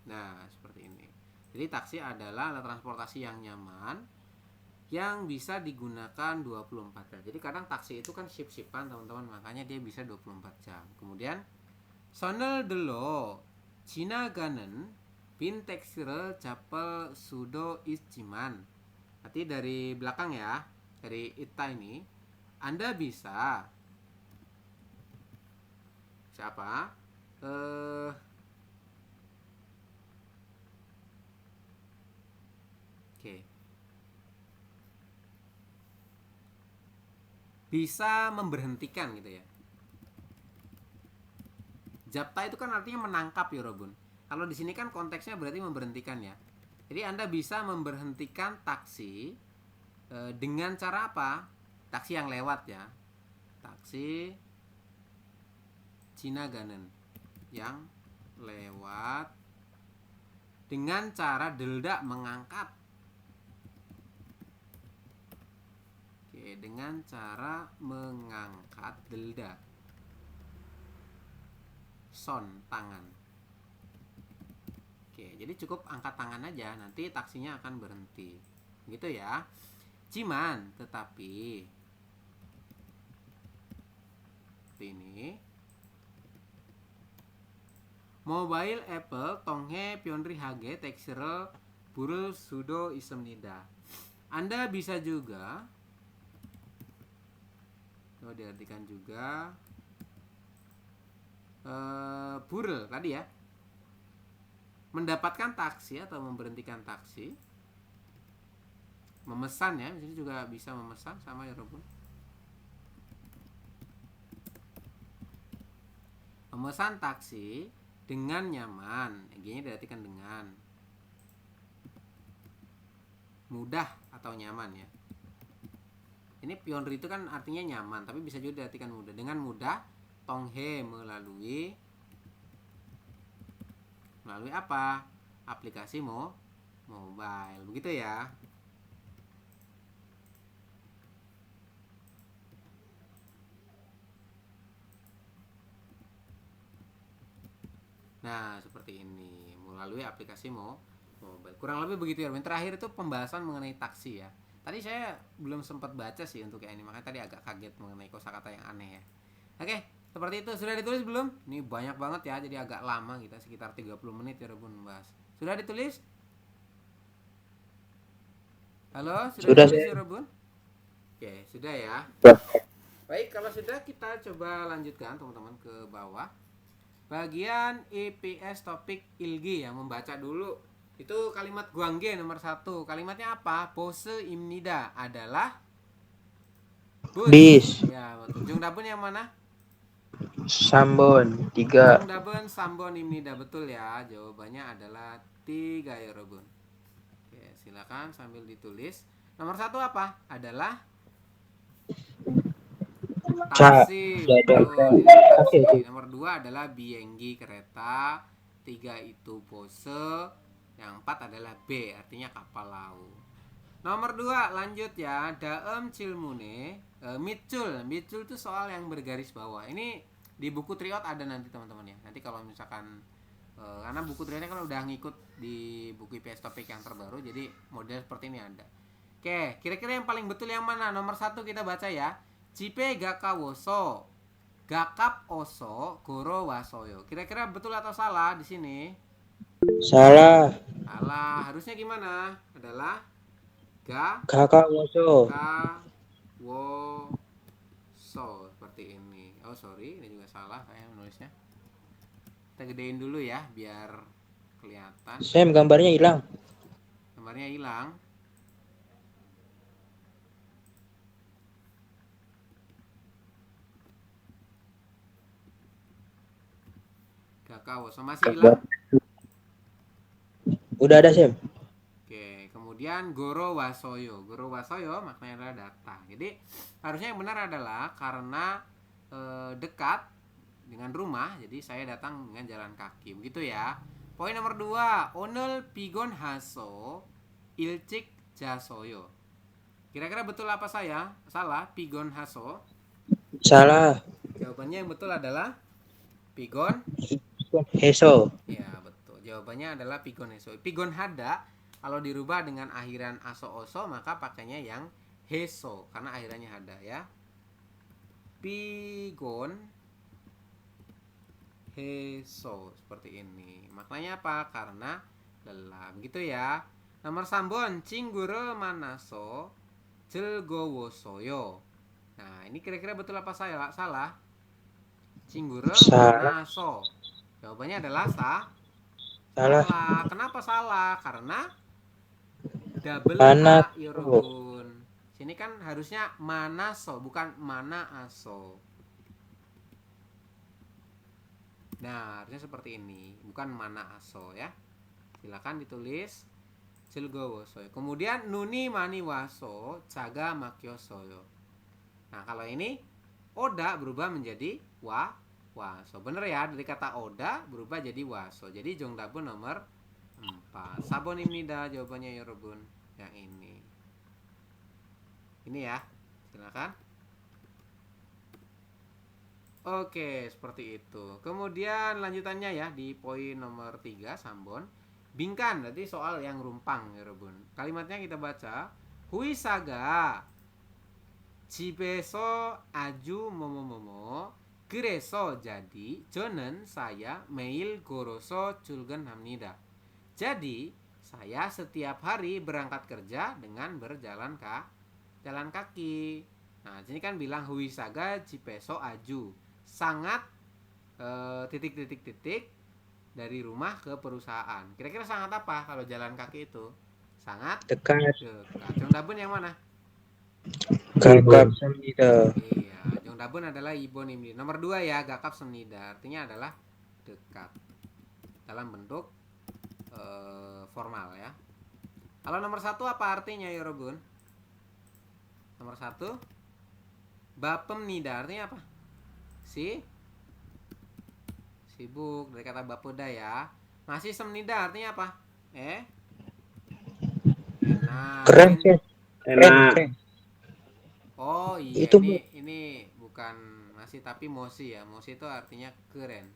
Nah, seperti ini. Jadi taksi adalah alat transportasi yang nyaman yang bisa digunakan 24 jam. Jadi kadang taksi itu kan shift-shiftan teman-teman, makanya dia bisa 24 jam. Kemudian sonel delo 지나가는 빈택스를 잡을 수도 있지만, nanti dari belakang ya, dari ita ini, Anda bisa siapa? Oke. Bisa memberhentikan gitu ya. Japta itu kan artinya menangkap ya Robun. Kalau di sini kan konteksnya berarti memberhentikan ya. Jadi Anda bisa memberhentikan taksi dengan cara apa? Taksi yang lewat ya. Taksi Cina Ganen yang lewat dengan cara delda mengangkat. Oke, dengan cara mengangkat delda. Son tangan. Oke, jadi cukup angkat tangan aja, nanti taksinya akan berhenti. Gitu ya. Ciman, tetapi seperti ini. Mobile Apple tonghe pionri hage texture burul sudo isem-nida. Anda bisa juga diartikan juga burel tadi ya, mendapatkan taksi atau memberhentikan taksi, memesan ya, di sini juga bisa memesan sama ya Robun. Memesan taksi dengan nyaman, G-nya diartikan dengan mudah atau nyaman ya. Ini pionri itu kan artinya nyaman, tapi bisa juga diartikan mudah. Dengan mudah, tonghe melalui apa? Aplikasi mobile. Begitu ya. Nah, seperti ini. Melalui aplikasi mobile. Kurang lebih begitu ya. Yang terakhir itu pembahasan mengenai taksi ya. Tadi saya belum sempat baca sih untuk yang ini, makanya tadi agak kaget mengenai kosakata yang aneh ya. Oke, seperti itu. Sudah ditulis belum? Ini banyak banget ya, jadi agak lama kita, sekitar 30 menit ya Robun membahas. Sudah ditulis? Halo, sudah ditulis ya Robun? Oke, sudah ya. Baik, kalau sudah kita coba lanjutkan teman-teman ke bawah. Bagian EPS topik ilgi ya, membaca dulu. Itu kalimat guangge nomor 1. Kalimatnya apa? Pose imnida adalah Bis. Ya, betul. Jungdabun yang mana? Sambon 3. Jungdabun Sambon imnida, betul ya. Jawabannya adalah 3 ya Robun. Oke, silakan sambil ditulis. Nomor 1 apa? Adalah taksi. Betul. Ini taksi. Nomor 2 adalah bienggi kereta. 3 itu pose. Yang 4 adalah B, artinya kapal laut. Nomor 2 lanjut ya. Daem cilmune Mitchul itu soal yang bergaris bawah. Ini di buku Triot ada nanti teman-teman ya. Nanti kalau misalkan karena buku Triotnya kan udah ngikut di buku IPS topik yang terbaru, jadi model seperti ini ada. Oke, kira-kira yang paling betul yang mana? Nomor 1 kita baca ya. Cipe gakawoso gakap oso goro wasoyo. Kira-kira betul atau salah di sini? Salah. Salah. Harusnya gimana? Adalah Kakak woso. So seperti ini. Oh sorry, ini juga salah kayak menulisnya. Kita gedein dulu ya biar kelihatan. Sam, gambarnya hilang. Gambarnya hilang. Kakao so masih hilang. Udah ada, Sam. Oke, kemudian goro wasoyo. Goro wasoyo maknanya adalah datang. Jadi harusnya yang benar adalah karena dekat dengan rumah, jadi saya datang dengan jalan kaki. Begitu ya. Poin nomor 2, onel pigon haso ilcik jasoyo. Kira-kira betul apa saya? Salah, pigon haso. Salah. Jawabannya yang betul adalah pigon Heso. ya, betul. Jawabannya adalah pigon heso. Pigon hada kalau dirubah dengan akhiran aso oso maka pakainya yang heso karena akhirannya hada ya. Pigon heso seperti ini. Maknanya apa? Karena lelah. Begitu ya. Nomor sambon cinggure manaso jelgowosoyo. Nah, ini kira-kira betul apa salah? Cinggure Salah. manaso. Jawabannya adalah Salah. salah. Kenapa salah? Karena double Mana A, Yorobun. Sini kan harusnya manaso, bukan mana aso. Nah, harusnya seperti ini, bukan mana aso ya. Silakan ditulis jelgowosoyo. Kemudian nuni mani waso caga makyosoyo. Nah, kalau ini oda berubah menjadi waso. Bener ya, dari kata oda berubah jadi waso. Jadi jongdabun nomor 4. Sabonimnida jawabannya Yorobun. Yang ini. Ini ya. Silakan. Oke, seperti itu. Kemudian lanjutannya ya di poin nomor 3 Sambon. Bingkan, berarti soal yang rumpang ya Rebun. Kalimatnya kita baca. Huisaga jibeso aju momo 그래서 jadi 저는 saya 매일 걸어서 출근합니다. Jadi saya setiap hari berangkat kerja dengan jalan kaki. Nah, sini kan bilang huisaga jibeso aju. Sangat titik dari rumah ke perusahaan. Kira-kira sangat apa kalau jalan kaki itu? Sangat dekat. Jongdabun yang mana? Gagap semnida. Iya, Jongdabun adalah ibonimni. Nomor 2 ya, gakap semnida. Artinya adalah dekat. Dalam bentuk formal ya. Kalau nomor 1 apa artinya Yorobun? Nomor 1 bapemnida artinya apa? Sibuk, dari kata bapoda ya. Masih semnida artinya apa? Enak. Keren sih. Enak. Keren. Oh iya, Itu, ini bukan masih tapi mosi ya. Mosi itu artinya keren.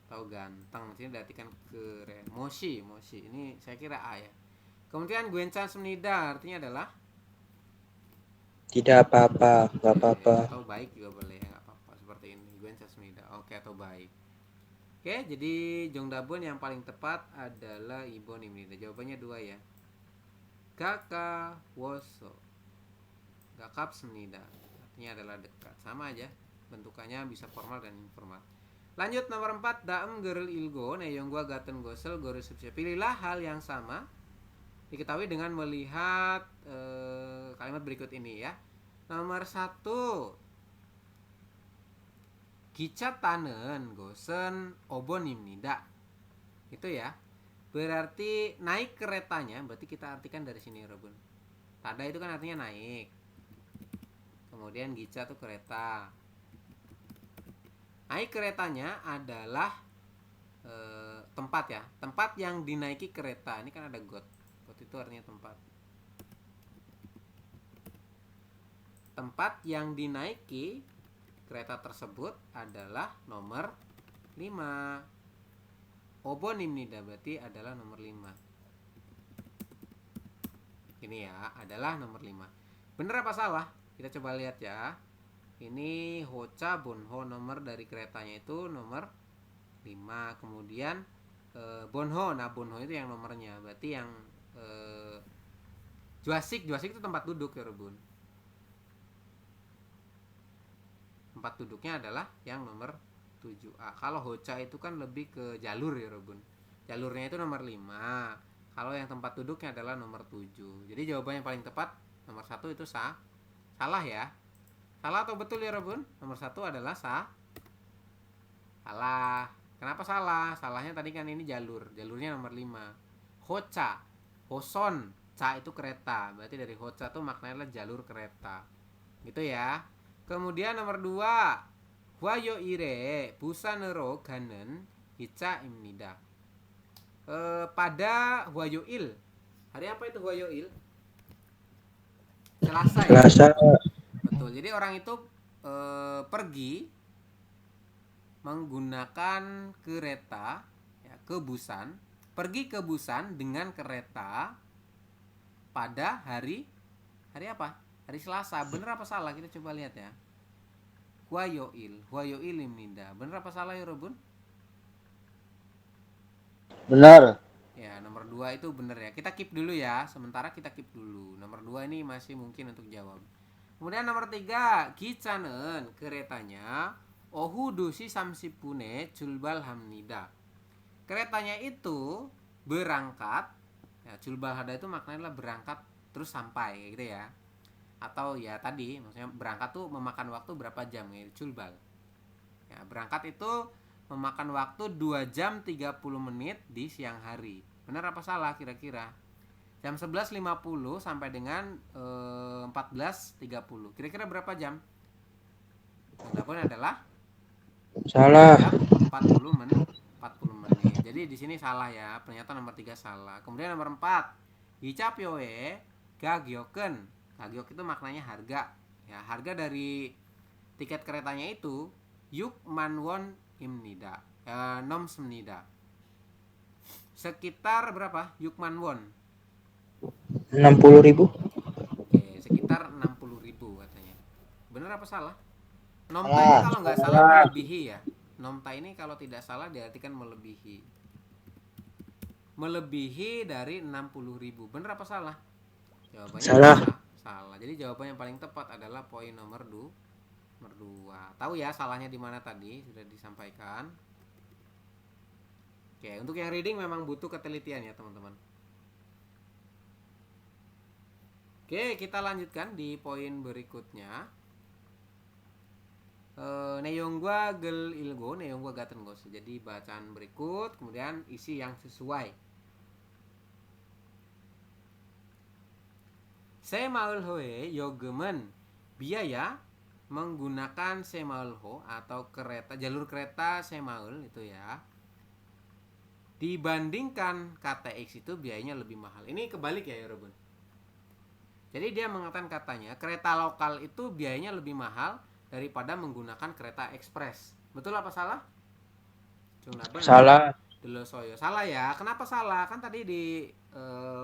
Atau ganteng, sini diartikan keren. Moshi. Ini saya kira A ya. Kemudian guencan semnida artinya adalah tidak apa-apa, nggak apa-apa. atau baik juga boleh ya, nggak apa-apa seperti ini. Guencan semnida. Oke, atau baik. Oke, jadi Jongdabun yang paling tepat adalah ibonimnida. Jawabannya 2 ya. Gaka woso. Gakap semnida. Artinya adalah dekat. Sama aja. Bentukannya bisa formal dan informal. Lanjut nomor 4. Daem gerel ilgo neyong gua gaten gosel gore subsia. Pilihlah hal yang sama diketahui dengan melihat kalimat berikut ini ya. Nomor 1. Gicatanen gosen obonimnida. Itu ya. Berarti naik keretanya, berarti kita artikan dari sini Robun. Tada itu kan artinya naik. Kemudian gica itu kereta. Naik keretanya adalah tempat ya. Tempat yang dinaiki kereta. Ini kan ada got. Got itu artinya tempat. Tempat yang dinaiki kereta tersebut adalah nomor 5. Obonimnida berarti adalah nomor 5. Ini ya, adalah nomor 5. Bener apa salah? Kita coba lihat ya. Ini Hocha Bonho, nomor dari keretanya itu nomor 5. Kemudian Bonho, nah Bonho itu yang nomornya. Berarti yang Juasik itu tempat duduk ya Rebun. Tempat duduknya adalah yang nomor 7A. Kalau Hocha itu kan lebih ke jalur ya Rebun. Jalurnya itu nomor 5. Kalau yang tempat duduknya adalah nomor 7. Jadi jawaban yang paling tepat nomor 1 itu salah ya. Salah atau betul ya Rebun? Nomor 1 adalah salah. Kenapa salah? Salahnya tadi kan ini jalur. Jalurnya nomor 5. Hocha, Hoson, ca itu kereta. Berarti dari Hocha itu maknanya adalah jalur kereta. Gitu ya. Kemudian nomor 2. Hwayo ire busanero ganen hica imnida. Pada Hwayoil. Hari apa itu Hwayoil? Selasa ya. Selasa. Betul. Jadi orang itu pergi menggunakan kereta ya, ke Busan. Pergi ke Busan dengan kereta pada hari apa? Hari Selasa. Bener apa salah? Kita coba lihat ya. Hwayoil imnida. Bener apa salah ya Robun? Benar. Ya, nomor 2 itu bener ya. Kita keep dulu ya. Sementara kita keep dulu. Nomor 2 ini masih mungkin untuk jawab. Kemudian nomor 3, Kicanen keretanya Ohu dusi samsipune julbal hamnida. Keretanya itu berangkat, ya, julbal hada itu maknanya adalah berangkat terus sampai gitu ya. Atau ya tadi maksudnya berangkat tuh memakan waktu berapa jam gitu, julbal. Ya, berangkat itu memakan waktu 2 jam 30 menit di siang hari. Benar apa salah kira-kira? Jam 11.50 sampai dengan 14.30. Kira-kira berapa jam? Jawabannya adalah Salah. 40 menit. 40 menit. Jadi di sini salah ya. Pernyataan nomor 3 salah. Kemudian nomor 4. Hicapyoe gagyoken. Gagyok itu maknanya harga. Ya, harga dari tiket keretanya itu yuk manwon imnida. Nom semnida. Sekitar berapa? Yukman won. 60.000. Oke, sekitar 60.000 katanya. Benar apa salah? Nomta ini Salah. kalau nggak salah melebihi ya. Nomta ini kalau tidak salah diartikan melebihi. Melebihi dari 60.000. Benar apa salah? Jawabannya Salah. Salah. Jadi jawaban yang paling tepat adalah poin nomor 2. Tahu ya salahnya di mana tadi? Sudah disampaikan. Oke, untuk yang reading memang butuh ketelitian ya, teman-teman. Oke, kita lanjutkan di poin berikutnya. Neyongwa gel ilgo, neyongwa gaten gos. Jadi bacaan berikut, kemudian isi yang sesuai. Semaulhoe yogemen, biaya menggunakan semaulho atau kereta, jalur kereta semaul itu ya. Dibandingkan KTX itu biayanya lebih mahal. Ini kebalik ya, Robun. Jadi dia mengatakan katanya kereta lokal itu biayanya lebih mahal daripada menggunakan kereta ekspres. Betul apa salah? Salah. Delosoyo. Salah ya. Kenapa salah? Kan tadi di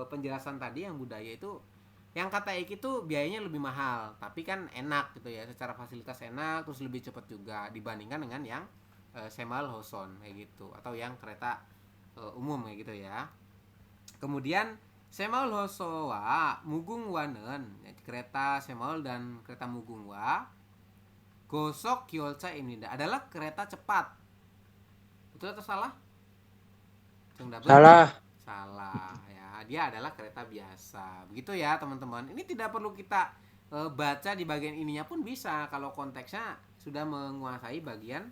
penjelasan tadi yang budaya itu yang KTX itu biayanya lebih mahal, tapi kan enak gitu ya, secara fasilitas enak, terus lebih cepat juga dibandingkan dengan yang Semal Hoson kayak gitu, atau yang kereta umum kayak gitu ya. Kemudian Semal Hosowa Mugung Wanen, kereta Semal dan kereta Mugung Wa Gosok Kyolcha ini adalah kereta cepat. Betul atau salah? Salah. Salah ya, dia adalah kereta biasa. Begitu ya teman-teman. Ini tidak perlu kita baca di bagian ininya pun bisa kalau konteksnya sudah menguasai bagian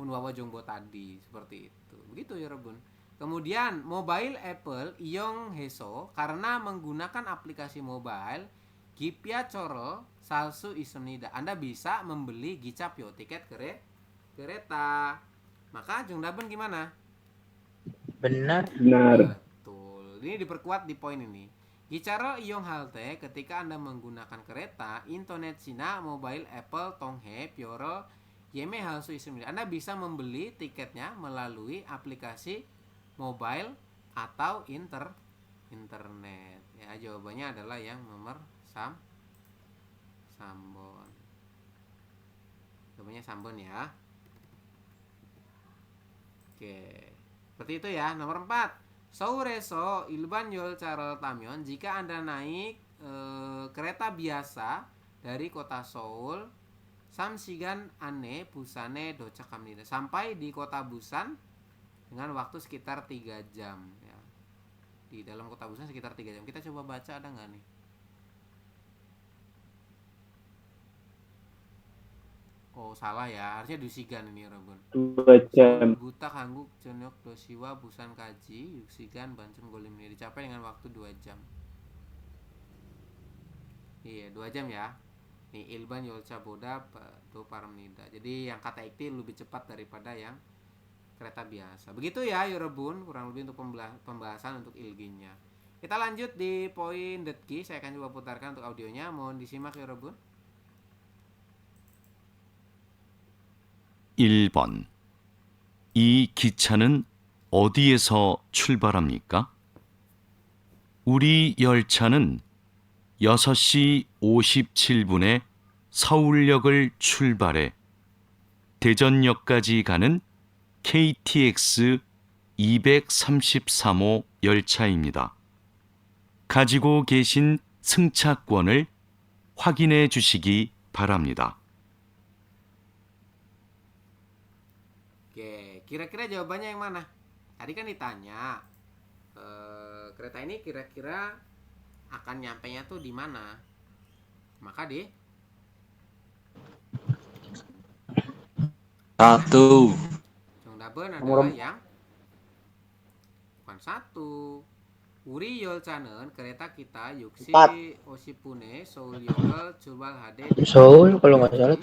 Munwawa Jongbo tadi, seperti itu. Begitu ya Rebun. Kemudian mobile Apple Iong Heso karena menggunakan aplikasi mobile Gipya Choro Salsu Isonida. Anda bisa membeli Gicapyo tiket kereta. Maka Jongdaben gimana? Benar. Betul. Ini diperkuat di poin ini. Gicara iong halte ketika Anda menggunakan kereta internet Cina mobile Apple Tonghe Pyoro Yeme Halsu Ismil. Anda bisa membeli tiketnya melalui aplikasi mobile atau internet. Ya, jawabannya adalah yang nomor Sambon. Jawabannya Sambon ya. Oke. Seperti itu ya. Nomor 4. Soureso ilban yol carol tamyon. Jika Anda naik kereta biasa dari kota Seoul Samsigan ane busane docakamnida, sampai di kota Busan dengan waktu sekitar 3 jam ya. Di dalam kota Busan sekitar 3 jam. Kita coba baca ada nggak nih? Oh salah ya, harusnya dusigan ini Robun. 2 jam. Buta hangguk jenok dosiwa busan kaji yuksigan bancun golim ini dicapai dengan waktu 2 jam. Iya 2 jam ya. Nih ilban yolca boda do paramnida. Jadi yang kata ikti lebih cepat daripada yang kereta biasa. Begitu ya Rebun, kurang lebih untuk pembahasan untuk ilginya. Kita lanjut di poin detki. Saya akan coba putarkan untuk audionya. Mohon disimak Rebun. 1번. 이 기차는 어디에서 출발합니까? 우리 열차는 6시 57분에 서울역을 출발해 대전역까지 가는 KTX 233호 열차입니다. 가지고 계신 승차권을 확인해 주시기 바랍니다. Oke, kira-kira jawabannya yang mana? Tadi kan ditanya, kereta ini kira-kira akan nyampenya tuh di mana? Maka di 1. 정답은 adalah yang bukan 1. 우리 열차는 kereta kita Yuxi Oshipune 서울역을 출발하되 Seoul kalau nggak salah.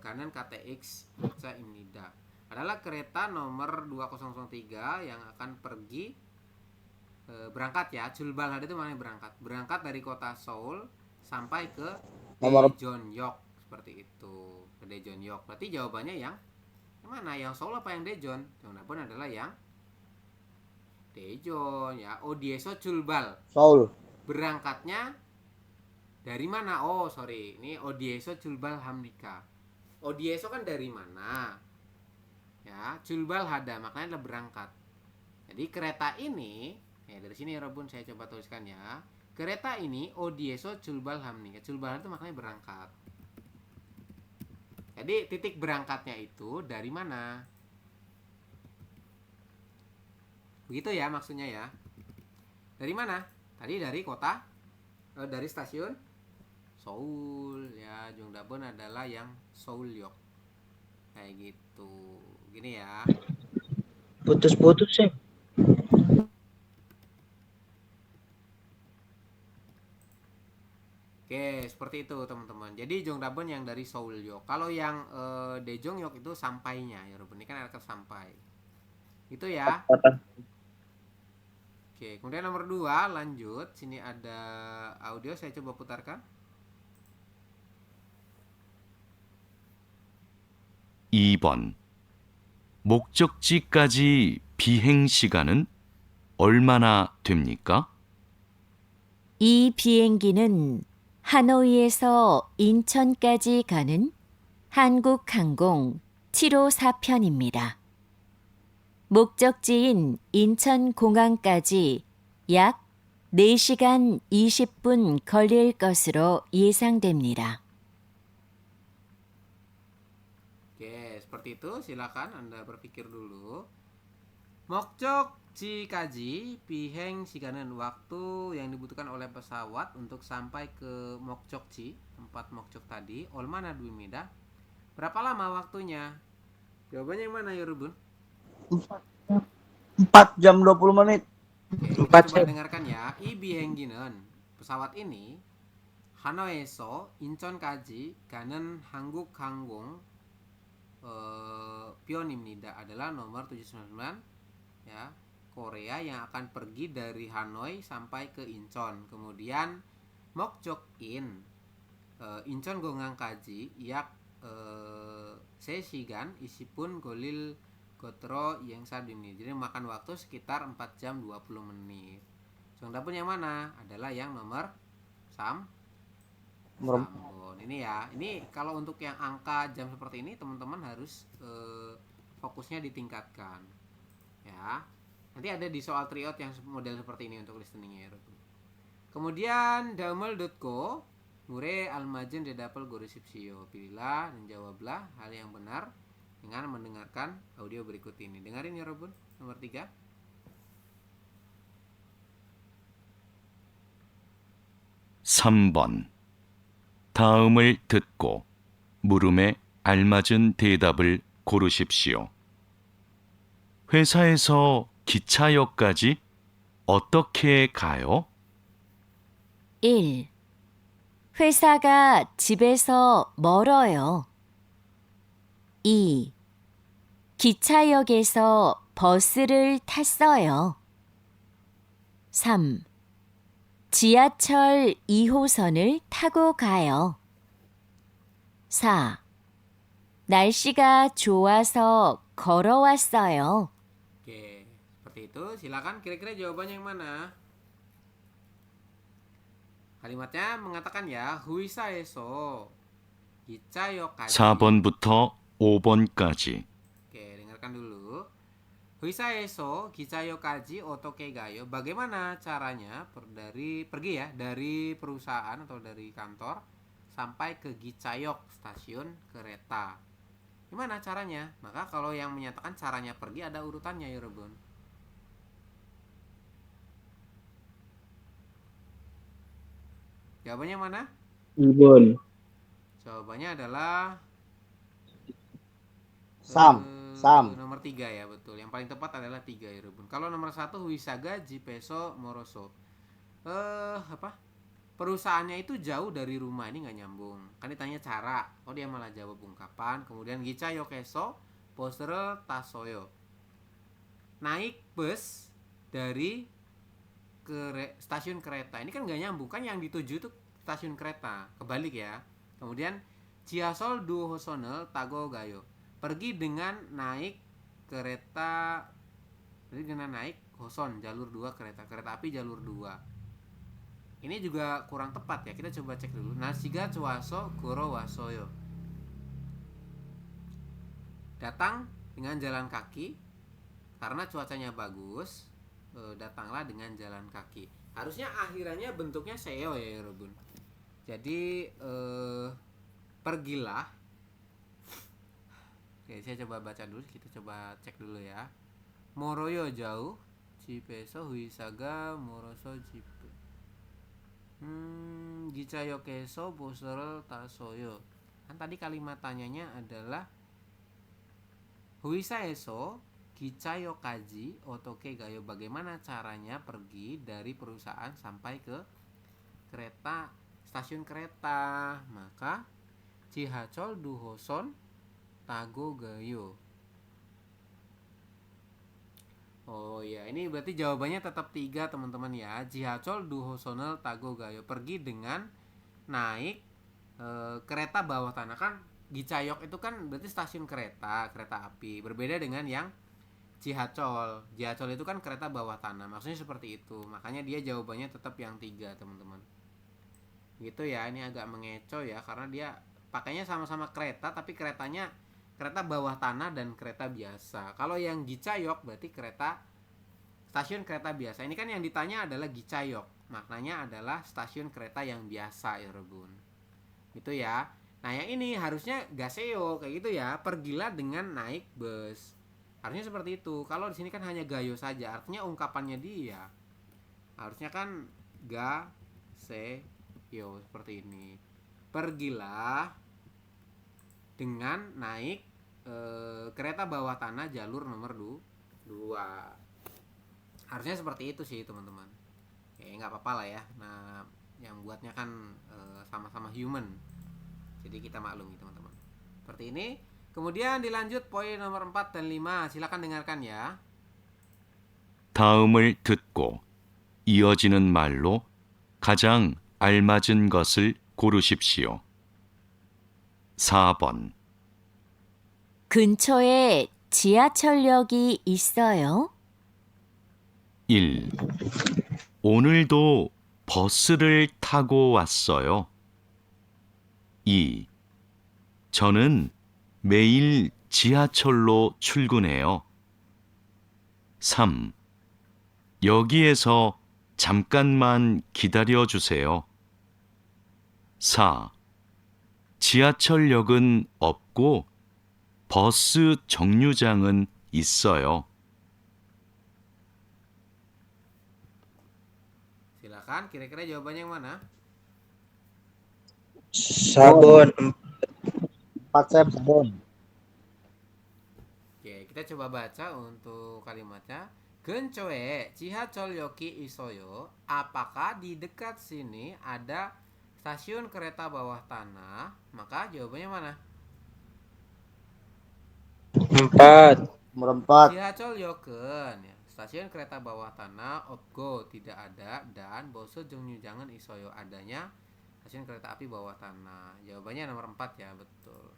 kanan KTX Imnida adalah kereta nomor 2003 yang akan pergi berangkat ya. Julbalhade itu maknanya berangkat dari kota Seoul sampai ke Daejeonyeok seperti itu, ke Daejeonyeok. Berarti jawabannya yang mana? Yang Seoul apa yang Daejeon? Jawabannya adalah yang Daejeon ya. Odieso Julbal. Seoul. Berangkatnya dari mana? Oh sorry, ini Odieso Julbal Hamdika. Odieso kan dari mana? Ya, Julbal Hada maknanya adalah berangkat. Jadi kereta ini, ya dari sini Robun saya coba tuliskan ya. Kereta ini Odieso Julbal Hamdika. Julbal itu maknanya berangkat. Jadi titik berangkatnya itu dari mana? Begitu ya maksudnya ya. Dari mana? Tadi dari kota, dari stasiun Seoul ya. Jongdaemun adalah yang Seoulyeok. Kayak gitu. Gini ya. Putus-putus sih. Oke, seperti itu teman-teman. Jadi Jongdaemun yang dari Seoulyeok. Kalau yang Daejeonyeok itu sampainya ya, Ruben. Ini kan ada sampai. Itu ya. Oke, kemudian nomor 2 lanjut. Sini ada audio, saya coba putarkan. 2번. 목적지까지 비행 시간은 얼마나 됩니까? 이 비행기는 하노이에서 인천까지 가는 한국항공 754편입니다. 목적지인 인천공항까지 약 4시간 20분 걸릴 것으로 예상됩니다. Oke, seperti itu. Silakan Anda berpikir dulu. Mokjokji까지 biheng siganen, waktu yang dibutuhkan oleh pesawat untuk sampai ke Mokjokji, tempat Mokjok tadi. Olmana duimida. Berapa lama waktunya? Jawabannya yang mana ya, Rubun? 4 jam 20 menit. Oke, Empat kita coba jam. dengarkan ya. I bihenggi는 pesawat ini 하노이에서 인천까지 가는 한국항공 Pionimnida adalah nomor 799 ya, Korea yang akan pergi dari Hanoi sampai ke Incheon. Kemudian Mokjok-in Incheon Gongangkaji yak 3시간 20분 걸릴 것으로 예상됩니다. Jadi makan waktu sekitar 4 jam 20 menit. Jongdaemun yang mana? Adalah yang nomor Sambon. Ini ya. Ini kalau untuk yang angka jam seperti ini teman-teman harus fokusnya ditingkatkan. Ya. Nanti ada di soal tryout yang model seperti ini untuk listeningnya. Kemudian daumel.co Mure almajen dedapel goresipsio. Pilihlah dan jawablah hal yang benar dengan mendengarkan audio berikut ini. Dengarin ya Robun. Nomor 3. (3번) 다음을 듣고 물음에 알맞은 대답을 고르십시오. 회사에서 기차역까지 어떻게 가요? 1. 회사가 집에서 멀어요. 2. 기차역에서 버스를 탔어요. 3. 지하철 2호선을 타고 가요. 4. 날씨가 좋아서 걸어왔어요. Oke, seperti itu. Silakan kira-kira jawabannya yang mana? Kalimatnya mengatakan ya, huisaeso 기차역까지. 4번부터 5번까지 Oke, dengarkan dulu. Huisaeso gichayokaji otoke gayo. Bagaimana caranya dari pergi ya dari perusahaan atau dari kantor sampai ke Gichayok stasiun kereta. Gimana caranya? Maka kalau yang menyatakan caranya pergi ada urutannya ya Rebun. Jawabannya mana? Ibon. Jawabannya adalah Sam. nomor 3 ya, betul. Yang paling tepat adalah 3 ya Rebun. Kalau nomor 1 Huisaga Jipeso Moroso. Apa? Perusahaannya itu jauh dari rumah, ini nggak nyambung. Kan ditanya cara, oh dia malah jawab ungkapan. Kemudian Gichayo Keso Posere Tasoyo. Naik bus dari stasiun kereta. Ini kan nggak nyambung, kan yang dituju itu stasiun kereta. Kebalik ya. Kemudian Chiasol du Hosonel Tago Gayo. Pergi dengan naik kereta, pergi dengan naik Hoson jalur 2 kereta api jalur 2. Ini juga kurang tepat ya. Kita coba cek dulu. Nasiga cuaso goro wasoyo. Datang dengan jalan kaki karena cuacanya bagus. Datanglah dengan jalan kaki. Harusnya akhirannya bentuknya seo ya Robun. Jadi pergilah. Oke, saya coba baca dulu. Kita coba cek dulu ya. Moroyo jauh. Jipeso huisaga moroso jipe. Gichayo keso boserel tasoyo. Kan tadi kalimat tanyanya adalah Huisaeso Gichayo kaji otoke gayo. Bagaimana caranya pergi dari perusahaan sampai ke kereta, stasiun kereta. Maka Chihachol duhoson tago gayo. Oh ya, ini berarti jawabannya tetap 3 teman-teman ya. Jihachol duhosonel tago gayo. Pergi dengan naik kereta bawah tanah. Kan Gichayok itu kan berarti stasiun kereta api. Berbeda dengan yang Jihachol. Jihachol itu kan kereta bawah tanah. Maksudnya seperti itu. Makanya dia jawabannya tetap yang 3 teman-teman. Gitu ya, ini agak mengecoh ya. Karena dia pakainya sama-sama kereta, tapi keretanya kereta bawah tanah dan kereta biasa. Kalau yang Gichayok berarti stasiun kereta biasa. Ini kan yang ditanya adalah Gichayok. Maknanya adalah stasiun kereta yang biasa ya Rebun. Gitu ya. Nah yang ini harusnya gaseo kayak gitu ya. Pergilah dengan naik bus. Harusnya seperti itu. Kalau di sini kan hanya gayo saja. Artinya ungkapannya dia. Harusnya kan gaseo seperti ini. Pergilah dengan naik kereta bawah tanah jalur nomor 2. Harusnya seperti itu sih teman-teman. Nggak apa-apa lah ya. Nah yang buatnya kan sama-sama human, jadi kita maklumi teman-teman. Seperti ini. Kemudian dilanjut poin nomor 4 dan 5. Silakan dengarkan ya. 다음을 듣고 이어지는 말로 가장 알맞은 것을 고르십시오. 4번 근처에 지하철역이 있어요? 1. 오늘도 버스를 타고 왔어요. 2. 저는 매일 지하철로 출근해요. 3. 여기에서 잠깐만 기다려 주세요. 4. 지하철역은 없고 버스 정류장은 있어요. Silakan, kira-kira jawabannya yang mana? Sabun. 4 Sam, sabun. Oke, kita coba baca untuk kalimatnya. 근처에 지하철역이 있어요. Apakah di dekat sini ada stasiun kereta bawah tanah? Maka jawabannya mana? 4. Nomor 4. 지하철역은 ya, stasiun kereta bawah tanah. Opgo tidak ada. Dan boso jangan isoyo adanya stasiun kereta api bawah tanah. Jawabannya nomor 4 ya, betul.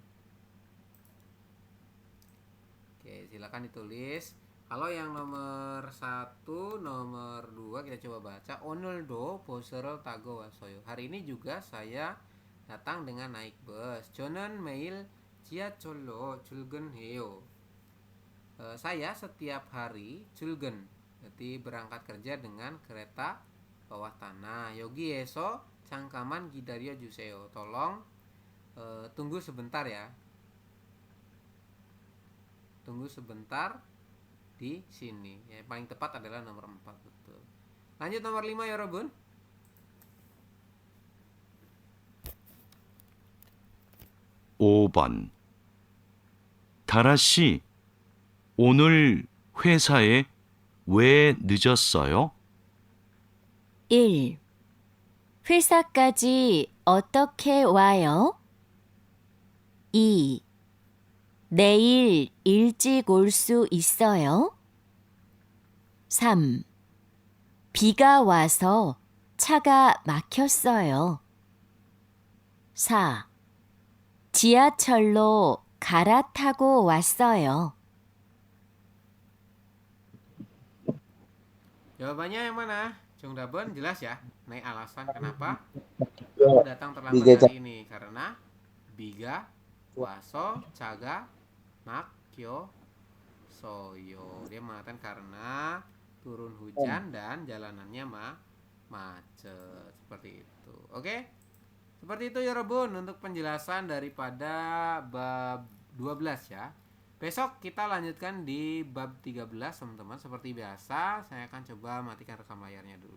Oke, silakan ditulis. Kalau yang nomor 1, nomor 2 kita coba baca. 오늘도 버스를 타고 왔어요. Hari ini juga saya datang dengan naik bus. 저는 매일 지하철로 출근해요. Saya setiap hari 출근, berarti berangkat kerja dengan kereta bawah tanah. 여기에서 잠깐만 기다려 주세요. Tolong tunggu sebentar ya. Tunggu sebentar di sini. Yang paling tepat adalah nomor 4, betul. Lanjut nomor 5 ya, Robun. (5번) 다라 씨, 오늘 회사에 왜 늦었어요? 1. 회사까지 어떻게 와요? 2. 내일 일찍 올 수 있어요? 3. 비가 와서 차가 막혔어요. 4. 지하철로 갈아타고 왔어요. Jawabannya yang mana? Chung Dabon jelas ya. Naik alasan kenapa Ya, datang terlambat Biga hari ini karena biga waso caga makyo soyo. Dia mengatakan karena turun hujan dan jalanannya macet seperti itu. Oke? Seperti itu ya Robun untuk penjelasan daripada bab 12 ya. Besok kita lanjutkan di bab 13 teman-teman. Seperti biasa saya akan coba matikan rekam layarnya dulu.